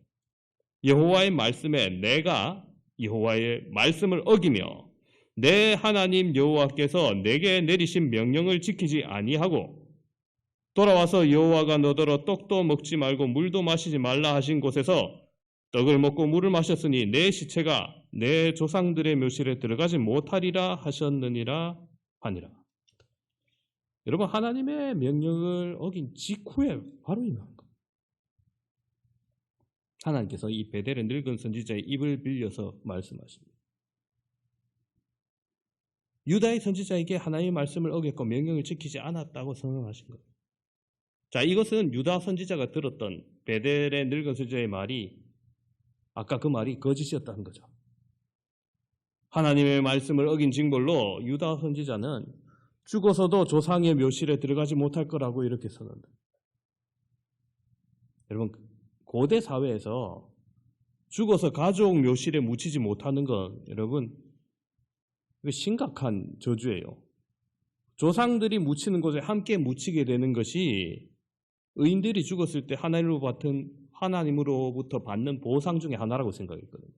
여호와의 말씀에 내가 여호와의 말씀을 어기며 내 하나님 여호와께서 내게 내리신 명령을 지키지 아니하고 돌아와서 여호와가 너더러 떡도 먹지 말고 물도 마시지 말라 하신 곳에서 떡을 먹고 물을 마셨으니 내 시체가 내 조상들의 묘실에 들어가지 못하리라 하셨느니라 하니라. 여러분 하나님의 명령을 어긴 직후에 바로 임한 것. 하나님께서 이 베델의 늙은 선지자의 입을 빌려서 말씀하십니다. 유다의 선지자에게 하나님의 말씀을 어겼고 명령을 지키지 않았다고 선언하신 거예요. 자, 이것은 유다 선지자가 들었던 베델의 늙은 선지자의 말이 아까 그 말이 거짓이었다는 거죠. 하나님의 말씀을 어긴 징벌로 유다 선지자는 죽어서도 조상의 묘실에 들어가지 못할 거라고 이렇게 선언합니다. 여러분, 고대 사회에서 죽어서 가족 묘실에 묻히지 못하는 건 여러분 심각한 저주예요. 조상들이 묻히는 곳에 함께 묻히게 되는 것이 의인들이 죽었을 때 하나님으로부터 받는 보상 중에 하나라고 생각했거든요.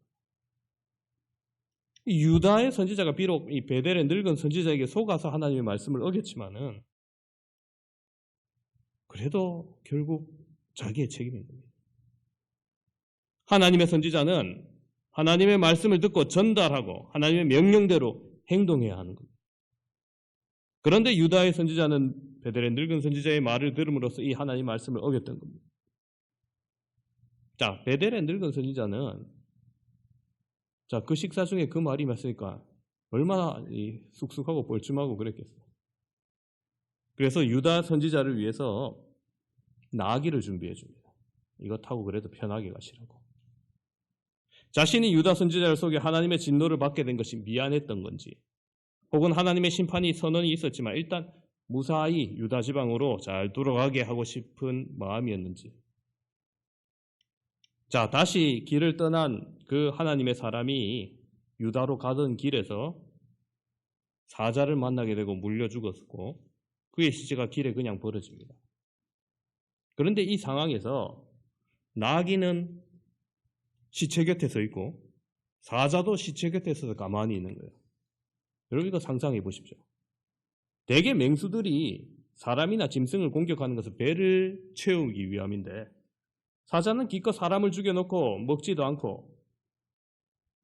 유다의 선지자가 비록 이 베델의 늙은 선지자에게 속아서 하나님의 말씀을 어겼지만은 그래도 결국 자기의 책임인 겁니다. 하나님의 선지자는 하나님의 말씀을 듣고 전달하고 하나님의 명령대로 행동해야 하는 겁니다. 그런데 유다의 선지자는 베델의 늙은 선지자의 말을 들음으로써 이 하나님의 말씀을 어겼던 겁니다. 자, 베델의 늙은 선지자는 그 식사 중에 그 말이 맞으니까 얼마나 쑥쑥하고 뻘쭘하고 그랬겠어요. 그래서 유다 선지자를 위해서 나귀를 준비해 줍니다. 이거 타고 그래도 편하게 가시라고. 자신이 유다 선지자를 속여 하나님의 진노를 받게 된 것이 미안했던 건지, 혹은 하나님의 심판이 선언이 있었지만 일단 무사히 유다 지방으로 잘 돌아가게 하고 싶은 마음이었는지. 자, 다시 길을 떠난 그 하나님의 사람이 유다로 가던 길에서 사자를 만나게 되고 물려 죽었고 그의 시체가 길에 그냥 버려집니다. 그런데 이 상황에서 나귀는 시체 곁에 서 있고 사자도 시체 곁에 서서 가만히 있는 거예요. 여러분 이거 상상해 보십시오. 대개 맹수들이 사람이나 짐승을 공격하는 것은 배를 채우기 위함인데 사자는 기껏 사람을 죽여놓고 먹지도 않고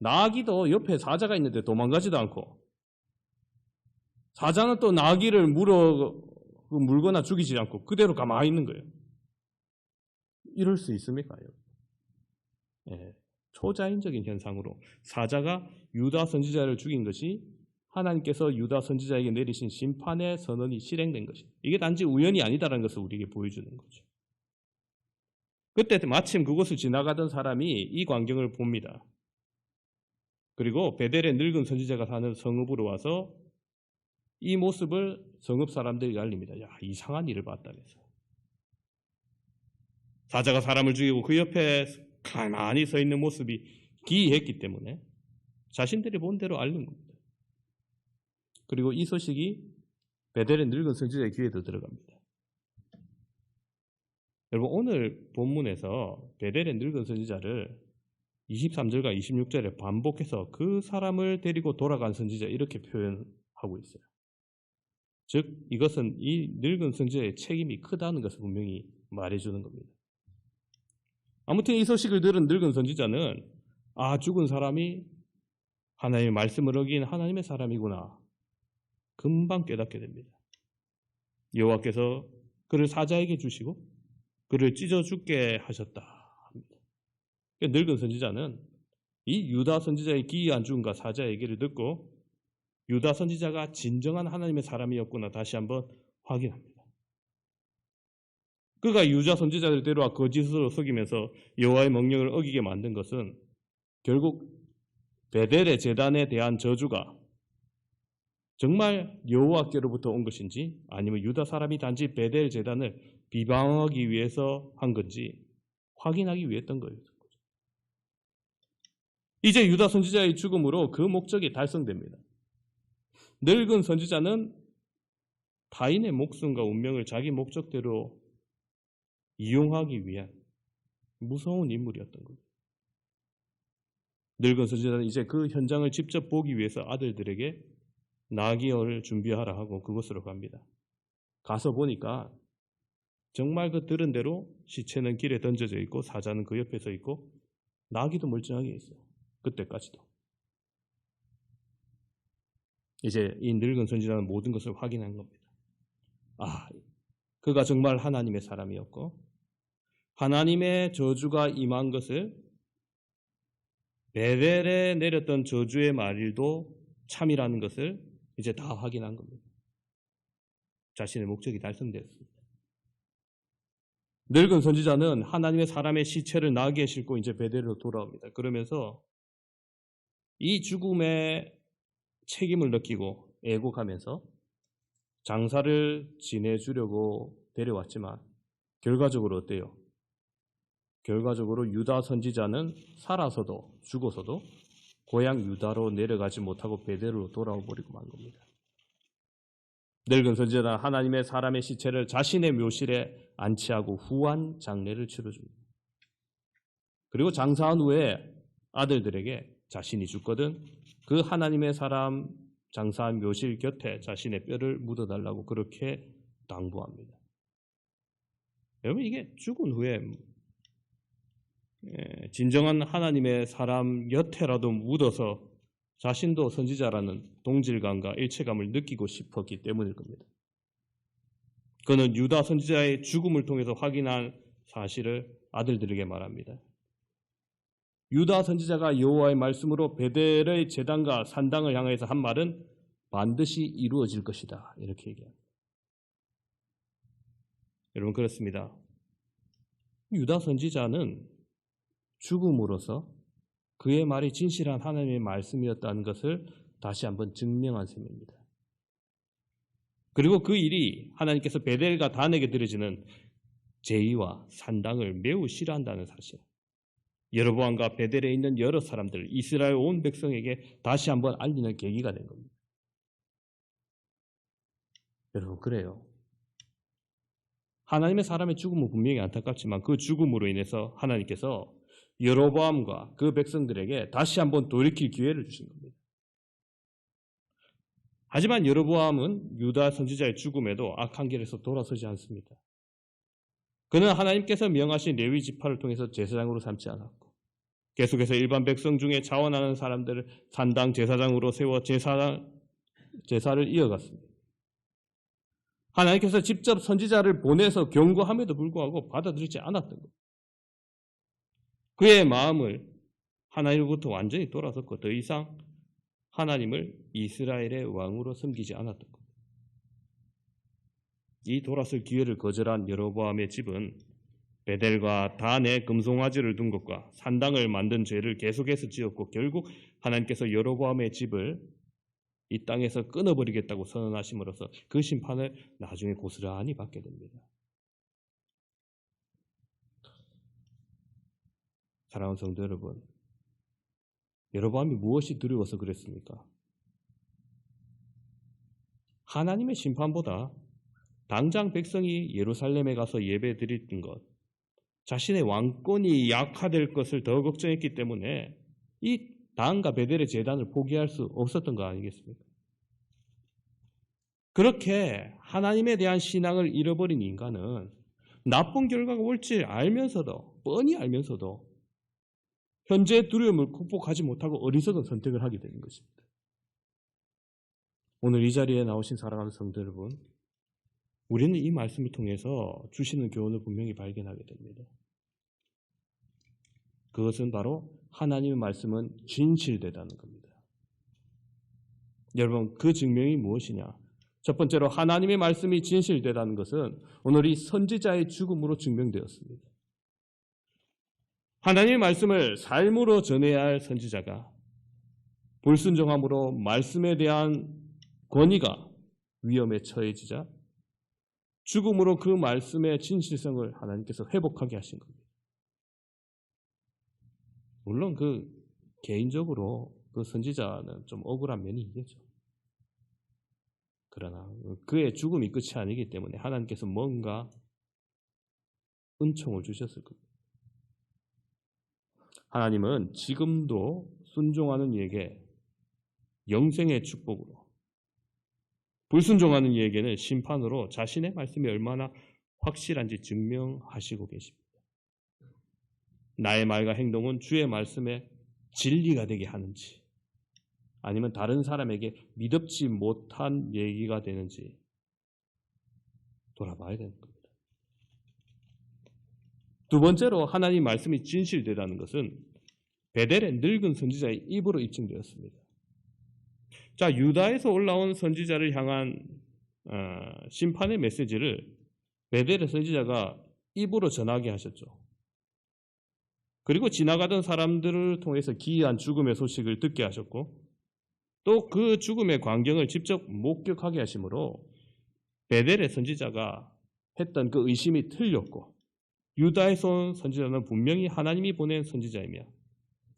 나귀도 옆에 사자가 있는데 도망가지도 않고 사자는 또 나귀를 물거나 죽이지 않고 그대로 가만히 있는 거예요. 이럴 수 있습니까? 예, 초자연적인 현상으로 사자가 유다 선지자를 죽인 것이 하나님께서 유다 선지자에게 내리신 심판의 선언이 실행된 것입니다. 이게 단지 우연이 아니다라는 것을 우리에게 보여주는 거죠. 그때 마침 그곳을 지나가던 사람이 이 광경을 봅니다. 그리고 베델의 늙은 선지자가 사는 성읍으로 와서 이 모습을 성읍 사람들이 알립니다. 야, 이상한 일을 봤다면서. 사자가 사람을 죽이고 그 옆에 가만히 서 있는 모습이 기이했기 때문에 자신들이 본 대로 알린 겁니다. 그리고 이 소식이 베델의 늙은 선지자의 귀에도 들어갑니다. 여러분 오늘 본문에서 베델의 늙은 선지자를 23절과 26절에 반복해서 그 사람을 데리고 돌아간 선지자 이렇게 표현하고 있어요. 즉 이것은 이 늙은 선지자의 책임이 크다는 것을 분명히 말해주는 겁니다. 아무튼 이 소식을 들은 늙은 선지자는 죽은 사람이 하나님의 말씀을 어긴 하나님의 사람이구나 금방 깨닫게 됩니다. 여호와께서 그를 사자에게 주시고 그를 찢어 죽게 하셨다 합니다. 늙은 선지자는 이 유다 선지자의 기이한 죽음과 사자의 얘기를 듣고 유다 선지자가 진정한 하나님의 사람이었구나 다시 한번 확인합니다. 그가 유다 선지자를 데려와 거짓으로 속이면서 여호와의 명령을 어기게 만든 것은 결국 베델의 제단에 대한 저주가 정말 여호와께로부터 온 것인지 아니면 유다 사람이 단지 베델 제단을 비방하기 위해서 한 건지 확인하기 위했던 거예요. 이제 유다 선지자의 죽음으로 그 목적이 달성됩니다. 늙은 선지자는 타인의 목숨과 운명을 자기 목적대로 이용하기 위한 무서운 인물이었던 거예요. 늙은 선지자는 이제 그 현장을 직접 보기 위해서 아들들에게 나귀를 준비하라 하고 그곳으로 갑니다. 가서 보니까 정말 그 들은 대로 시체는 길에 던져져 있고 사자는 그 옆에 서 있고 나귀도 멀쩡하게 있어요. 그때까지도. 이제 이 늙은 선지자는 모든 것을 확인한 겁니다. 그가 정말 하나님의 사람이었고 하나님의 저주가 임한 것을 베델에 내렸던 저주의 말일도 참이라는 것을 이제 다 확인한 겁니다. 자신의 목적이 달성되었습니다. 늙은 선지자는 하나님의 사람의 시체를 나귀에 싣고 이제 베델로 돌아옵니다. 그러면서 이 죽음의 책임을 느끼고 애곡하면서 장사를 지내주려고 데려왔지만 결과적으로 어때요? 결과적으로 유다 선지자는 살아서도 죽어서도 고향 유다로 내려가지 못하고 베델로 돌아와 버리고 만 겁니다. 늙은 선지자는 하나님의 사람의 시체를 자신의 묘실에 안치하고 후한 장례를 치러줍니다. 그리고 장사한 후에 아들들에게 자신이 죽거든 그 하나님의 사람 장사한 묘실 곁에 자신의 뼈를 묻어달라고 그렇게 당부합니다. 여러분 이게 죽은 후에 진정한 하나님의 사람 곁에라도 묻어서 자신도 선지자라는 동질감과 일체감을 느끼고 싶었기 때문일 겁니다. 그는 유다 선지자의 죽음을 통해서 확인한 사실을 아들들에게 말합니다. 유다 선지자가 여호와의 말씀으로 베델의 제단과 산당을 향해서 한 말은 반드시 이루어질 것이다. 이렇게 얘기합니다. 여러분 그렇습니다. 유다 선지자는 죽음으로써 그의 말이 진실한 하나님의 말씀이었다는 것을 다시 한번 증명한 셈입니다. 그리고 그 일이 하나님께서 베델과 단에게 드려지는 제의와 산당을 매우 싫어한다는 사실, 여로보암과 베델에 있는 여러 사람들, 이스라엘 온 백성에게 다시 한번 알리는 계기가 된 겁니다. 여러분 그래요. 하나님의 사람의 죽음은 분명히 안타깝지만 그 죽음으로 인해서 하나님께서 여로보암과 그 백성들에게 다시 한번 돌이킬 기회를 주신 겁니다. 하지만 여로보암은 유다 선지자의 죽음에도 악한 길에서 돌아서지 않습니다. 그는 하나님께서 명하신 레위 지파를 통해서 제사장으로 삼지 않았고 계속해서 일반 백성 중에 자원하는 사람들을 산당 제사장으로 세워 제사를 이어갔습니다. 하나님께서 직접 선지자를 보내서 경고함에도 불구하고 받아들이지 않았던 것. 그의 마음을 하나님으로부터 완전히 돌아섰고 더 이상 하나님을 이스라엘의 왕으로 섬기지 않았던 것. 이 돌아설 기회를 거절한 여로보암의 집은 베델과 단에 금송아지를 둔 것과 산당을 만든 죄를 계속해서 지었고 결국 하나님께서 여로보암의 집을 이 땅에서 끊어버리겠다고 선언하심으로써 그 심판을 나중에 고스란히 받게 됩니다. 사랑하는 성도 여러분, 여로보암이 무엇이 두려워서 그랬습니까? 하나님의 심판보다 당장 백성이 예루살렘에 가서 예배 드리던 것, 자신의 왕권이 약화될 것을 더 걱정했기 때문에 이 단과 베델의 제단을 포기할 수 없었던 거 아니겠습니까? 그렇게 하나님에 대한 신앙을 잃어버린 인간은 나쁜 결과가 올지 알면서도, 뻔히 알면서도 현재의 두려움을 극복하지 못하고 어리석은 선택을 하게 되는 것입니다. 오늘 이 자리에 나오신 사랑하는 성도 여러분, 우리는 이 말씀을 통해서 주시는 교훈을 분명히 발견하게 됩니다. 그것은 바로 하나님의 말씀은 진실되다는 겁니다. 여러분, 그 증명이 무엇이냐? 첫 번째로 하나님의 말씀이 진실되다는 것은 오늘 이 선지자의 죽음으로 증명되었습니다. 하나님의 말씀을 삶으로 전해야 할 선지자가 불순종함으로 말씀에 대한 권위가 위험에 처해지자 죽음으로 그 말씀의 진실성을 하나님께서 회복하게 하신 겁니다. 물론 그 개인적으로 그 선지자는 좀 억울한 면이 있겠죠. 그러나 그의 죽음이 끝이 아니기 때문에 하나님께서 뭔가 은총을 주셨을 겁니다. 하나님은 지금도 순종하는 이에게 영생의 축복으로, 불순종하는 이에게는 심판으로 자신의 말씀이 얼마나 확실한지 증명하시고 계십니다. 나의 말과 행동은 주의 말씀에 진리가 되게 하는지 아니면 다른 사람에게 미덥지 못한 얘기가 되는지 돌아봐야 되는 겁니다. 두 번째로 하나님 말씀이 진실되다는 것은 베델의 늙은 선지자의 입으로 입증되었습니다. 자, 유다에서 올라온 선지자를 향한 심판의 메시지를 베델의 선지자가 입으로 전하게 하셨죠. 그리고 지나가던 사람들을 통해서 기이한 죽음의 소식을 듣게 하셨고 또 그 죽음의 광경을 직접 목격하게 하심으로 베델의 선지자가 했던 그 의심이 틀렸고 유다에서 온 선지자는 분명히 하나님이 보낸 선지자이며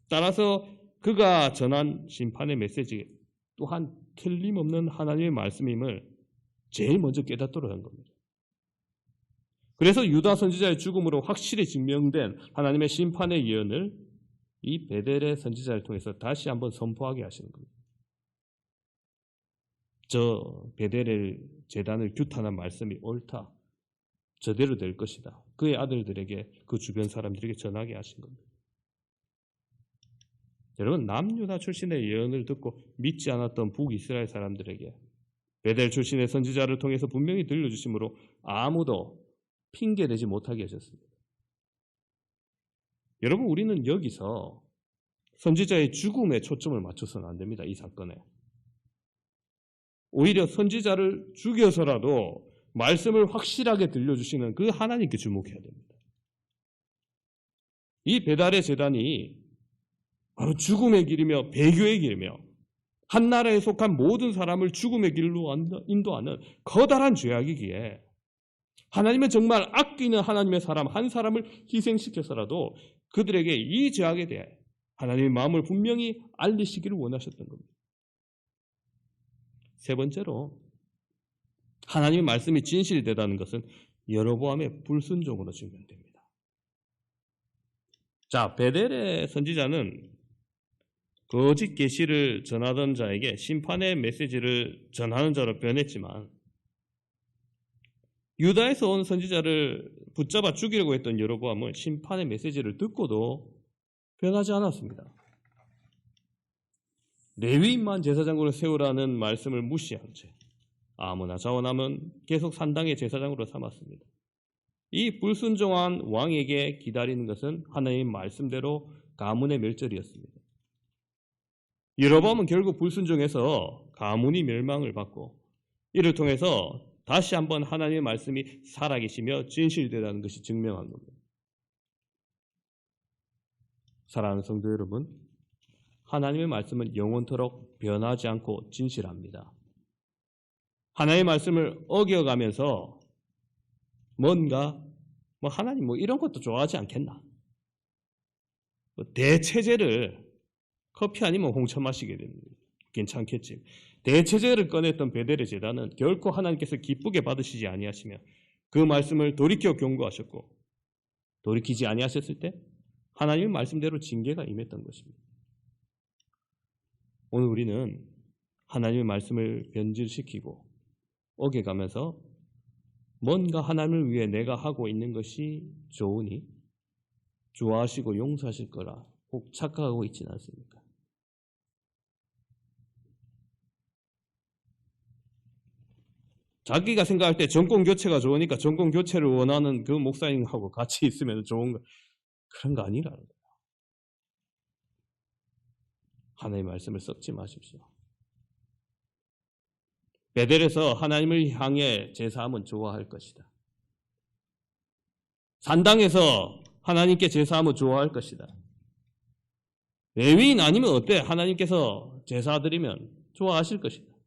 따라서 그가 전한 심판의 메시지 또한 틀림없는 하나님의 말씀임을 제일 먼저 깨닫도록 한 겁니다. 그래서 유다 선지자의 죽음으로 확실히 증명된 하나님의 심판의 예언을 이 베델의 선지자를 통해서 다시 한번 선포하게 하시는 겁니다. 저 베델의 제단을 규탄한 말씀이 옳다. 저대로 될 것이다. 그의 아들들에게, 그 주변 사람들에게 전하게 하신 겁니다. 여러분, 남유다 출신의 예언을 듣고 믿지 않았던 북이스라엘 사람들에게 베델 출신의 선지자를 통해서 분명히 들려주심으로 아무도 핑계대지 못하게 하셨습니다. 여러분, 우리는 여기서 선지자의 죽음에 초점을 맞춰서는 안 됩니다. 이 사건에. 오히려 선지자를 죽여서라도 말씀을 확실하게 들려주시는 그 하나님께 주목해야 됩니다. 이 배달의 제단이 바로 죽음의 길이며 배교의 길이며 한 나라에 속한 모든 사람을 죽음의 길로 인도하는 커다란 죄악이기에 하나님은 정말 아끼는 하나님의 사람 한 사람을 희생시켜서라도 그들에게 이 죄악에 대해 하나님의 마음을 분명히 알리시기를 원하셨던 겁니다. 세 번째로, 하나님의 말씀이 진실이 되다는 것은 여로보암의 불순종으로 증명됩니다. 자, 베델의 선지자는 거짓 계시를 전하던 자에게 심판의 메시지를 전하는 자로 변했지만, 유다에서 온 선지자를 붙잡아 죽이려고 했던 여로보암은 심판의 메시지를 듣고도 변하지 않았습니다. 레위인만 제사장으로 세우라는 말씀을 무시한 채 아무나 자원하면 계속 산당의 제사장으로 삼았습니다. 이 불순종한 왕에게 기다리는 것은 하나님의 말씀대로 가문의 멸절이었습니다. 여로보암은 결국 불순종해서 가문이 멸망을 받고, 이를 통해서 다시 한번 하나님의 말씀이 살아계시며 진실되다는 것이 증명한 겁니다. 사랑하는 성도 여러분, 하나님의 말씀은 영원토록 변하지 않고 진실합니다. 하나님의 말씀을 어겨가면서 뭔가 하나님 이런 것도 좋아하지 않겠나? 대체제를 커피 아니면 홍차 마시게 됩니다. 괜찮겠지. 대체제를 꺼냈던 베델의 제단은 결코 하나님께서 기쁘게 받으시지 아니하시며 그 말씀을 돌이켜 경고하셨고, 돌이키지 아니하셨을 때 하나님의 말씀대로 징계가 임했던 것입니다. 오늘 우리는 하나님의 말씀을 변질시키고 어겨가면서 뭔가 하나님을 위해 내가 하고 있는 것이 좋으니 좋아하시고 용서하실 거라 혹 착각하고 있지는 않습니까? 자기가 생각할 때 정권 교체가 좋으니까 정권 교체를 원하는 그 목사님하고 같이 있으면 좋은 거, 그런 거 아니라는 거예요. 하나님의 말씀을 썩지 마십시오. 베델에서 하나님을 향해 제사하면 좋아할 것이다. 산당에서 하나님께 제사하면 좋아할 것이다. 레위인 아니면 어때? 하나님께서 제사 드리면 좋아하실 것이다.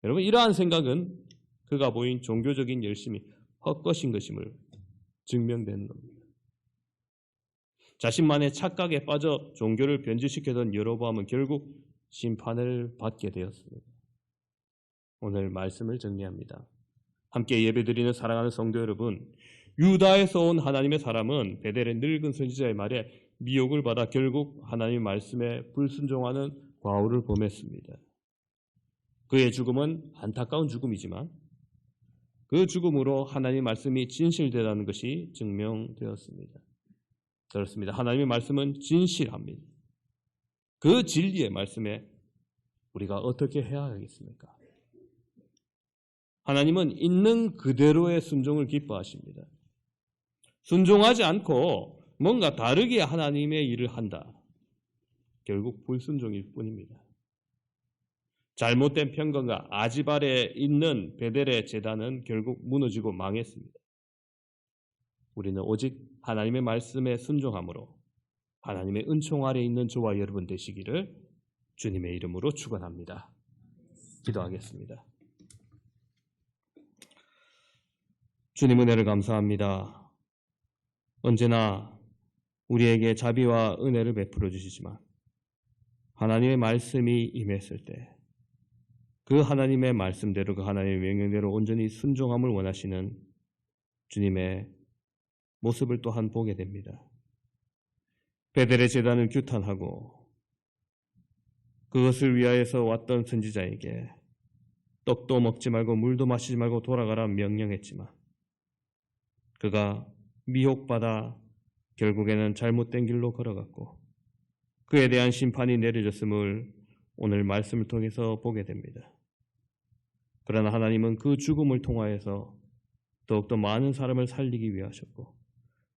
여러분, 이러한 생각은 그가 보인 종교적인 열심이 헛것인 것임을 증명되는 겁니다. 자신만의 착각에 빠져 종교를 변질시키던 여로보암은 결국 심판을 받게 되었습니다. 오늘 말씀을 정리합니다. 함께 예배드리는 사랑하는 성도 여러분, 유다에서 온 하나님의 사람은 베델의 늙은 선지자의 말에 미혹을 받아 결국 하나님의 말씀에 불순종하는 과오를 범했습니다. 그의 죽음은 안타까운 죽음이지만 그 죽음으로 하나님의 말씀이 진실되다는 것이 증명되었습니다. 그렇습니다. 하나님의 말씀은 진실합니다. 그 진리의 말씀에 우리가 어떻게 해야 하겠습니까? 하나님은 있는 그대로의 순종을 기뻐하십니다. 순종하지 않고 뭔가 다르게 하나님의 일을 한다. 결국 불순종일 뿐입니다. 잘못된 편견과 아지발에 있는 베델의 제단은 결국 무너지고 망했습니다. 우리는 오직 하나님의 말씀에 순종함으로 하나님의 은총 아래 있는 저와 여러분 되시기를 주님의 이름으로 축원합니다. 기도하겠습니다. 주님, 은혜를 감사합니다. 언제나 우리에게 자비와 은혜를 베풀어 주시지만 하나님의 말씀이 임했을 때 그 하나님의 말씀대로, 그 하나님의 명령대로 온전히 순종함을 원하시는 주님의 모습을 또한 보게 됩니다. 베델의 제단을 규탄하고 그것을 위하여서 왔던 선지자에게 떡도 먹지 말고 물도 마시지 말고 돌아가라 명령했지만 그가 미혹받아 결국에는 잘못된 길로 걸어갔고 그에 대한 심판이 내려졌음을 오늘 말씀을 통해서 보게 됩니다. 그러나 하나님은 그 죽음을 통하여서 더욱더 많은 사람을 살리기 위하셨고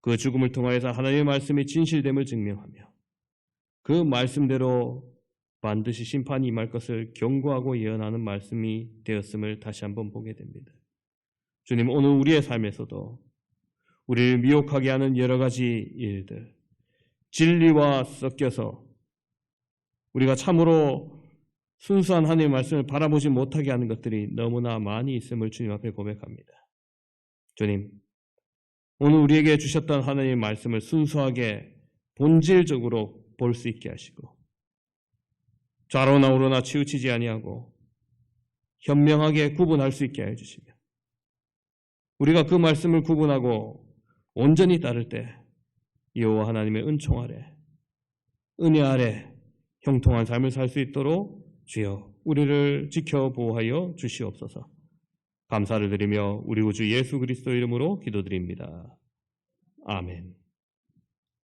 그 죽음을 통하여서 하나님의 말씀이 진실됨을 증명하며 그 말씀대로 반드시 심판이 임할 것을 경고하고 예언하는 말씀이 되었음을 다시 한번 보게 됩니다. 주님, 오늘 우리의 삶에서도 우리를 미혹하게 하는 여러 가지 일들, 진리와 섞여서 우리가 참으로 순수한 하나님의 말씀을 바라보지 못하게 하는 것들이 너무나 많이 있음을 주님 앞에 고백합니다. 주님, 오늘 우리에게 주셨던 하나님의 말씀을 순수하게 본질적으로 볼 수 있게 하시고 좌로나 우로나 치우치지 아니하고 현명하게 구분할 수 있게 하여 주시며 우리가 그 말씀을 구분하고 온전히 따를 때 여호와 하나님의 은총 아래 은혜 아래 형통한 삶을 살 수 있도록 주여 우리를 지켜 보호하여 주시옵소서. 감사를 드리며 우리 구주 예수 그리스도 이름으로 기도드립니다. 아멘.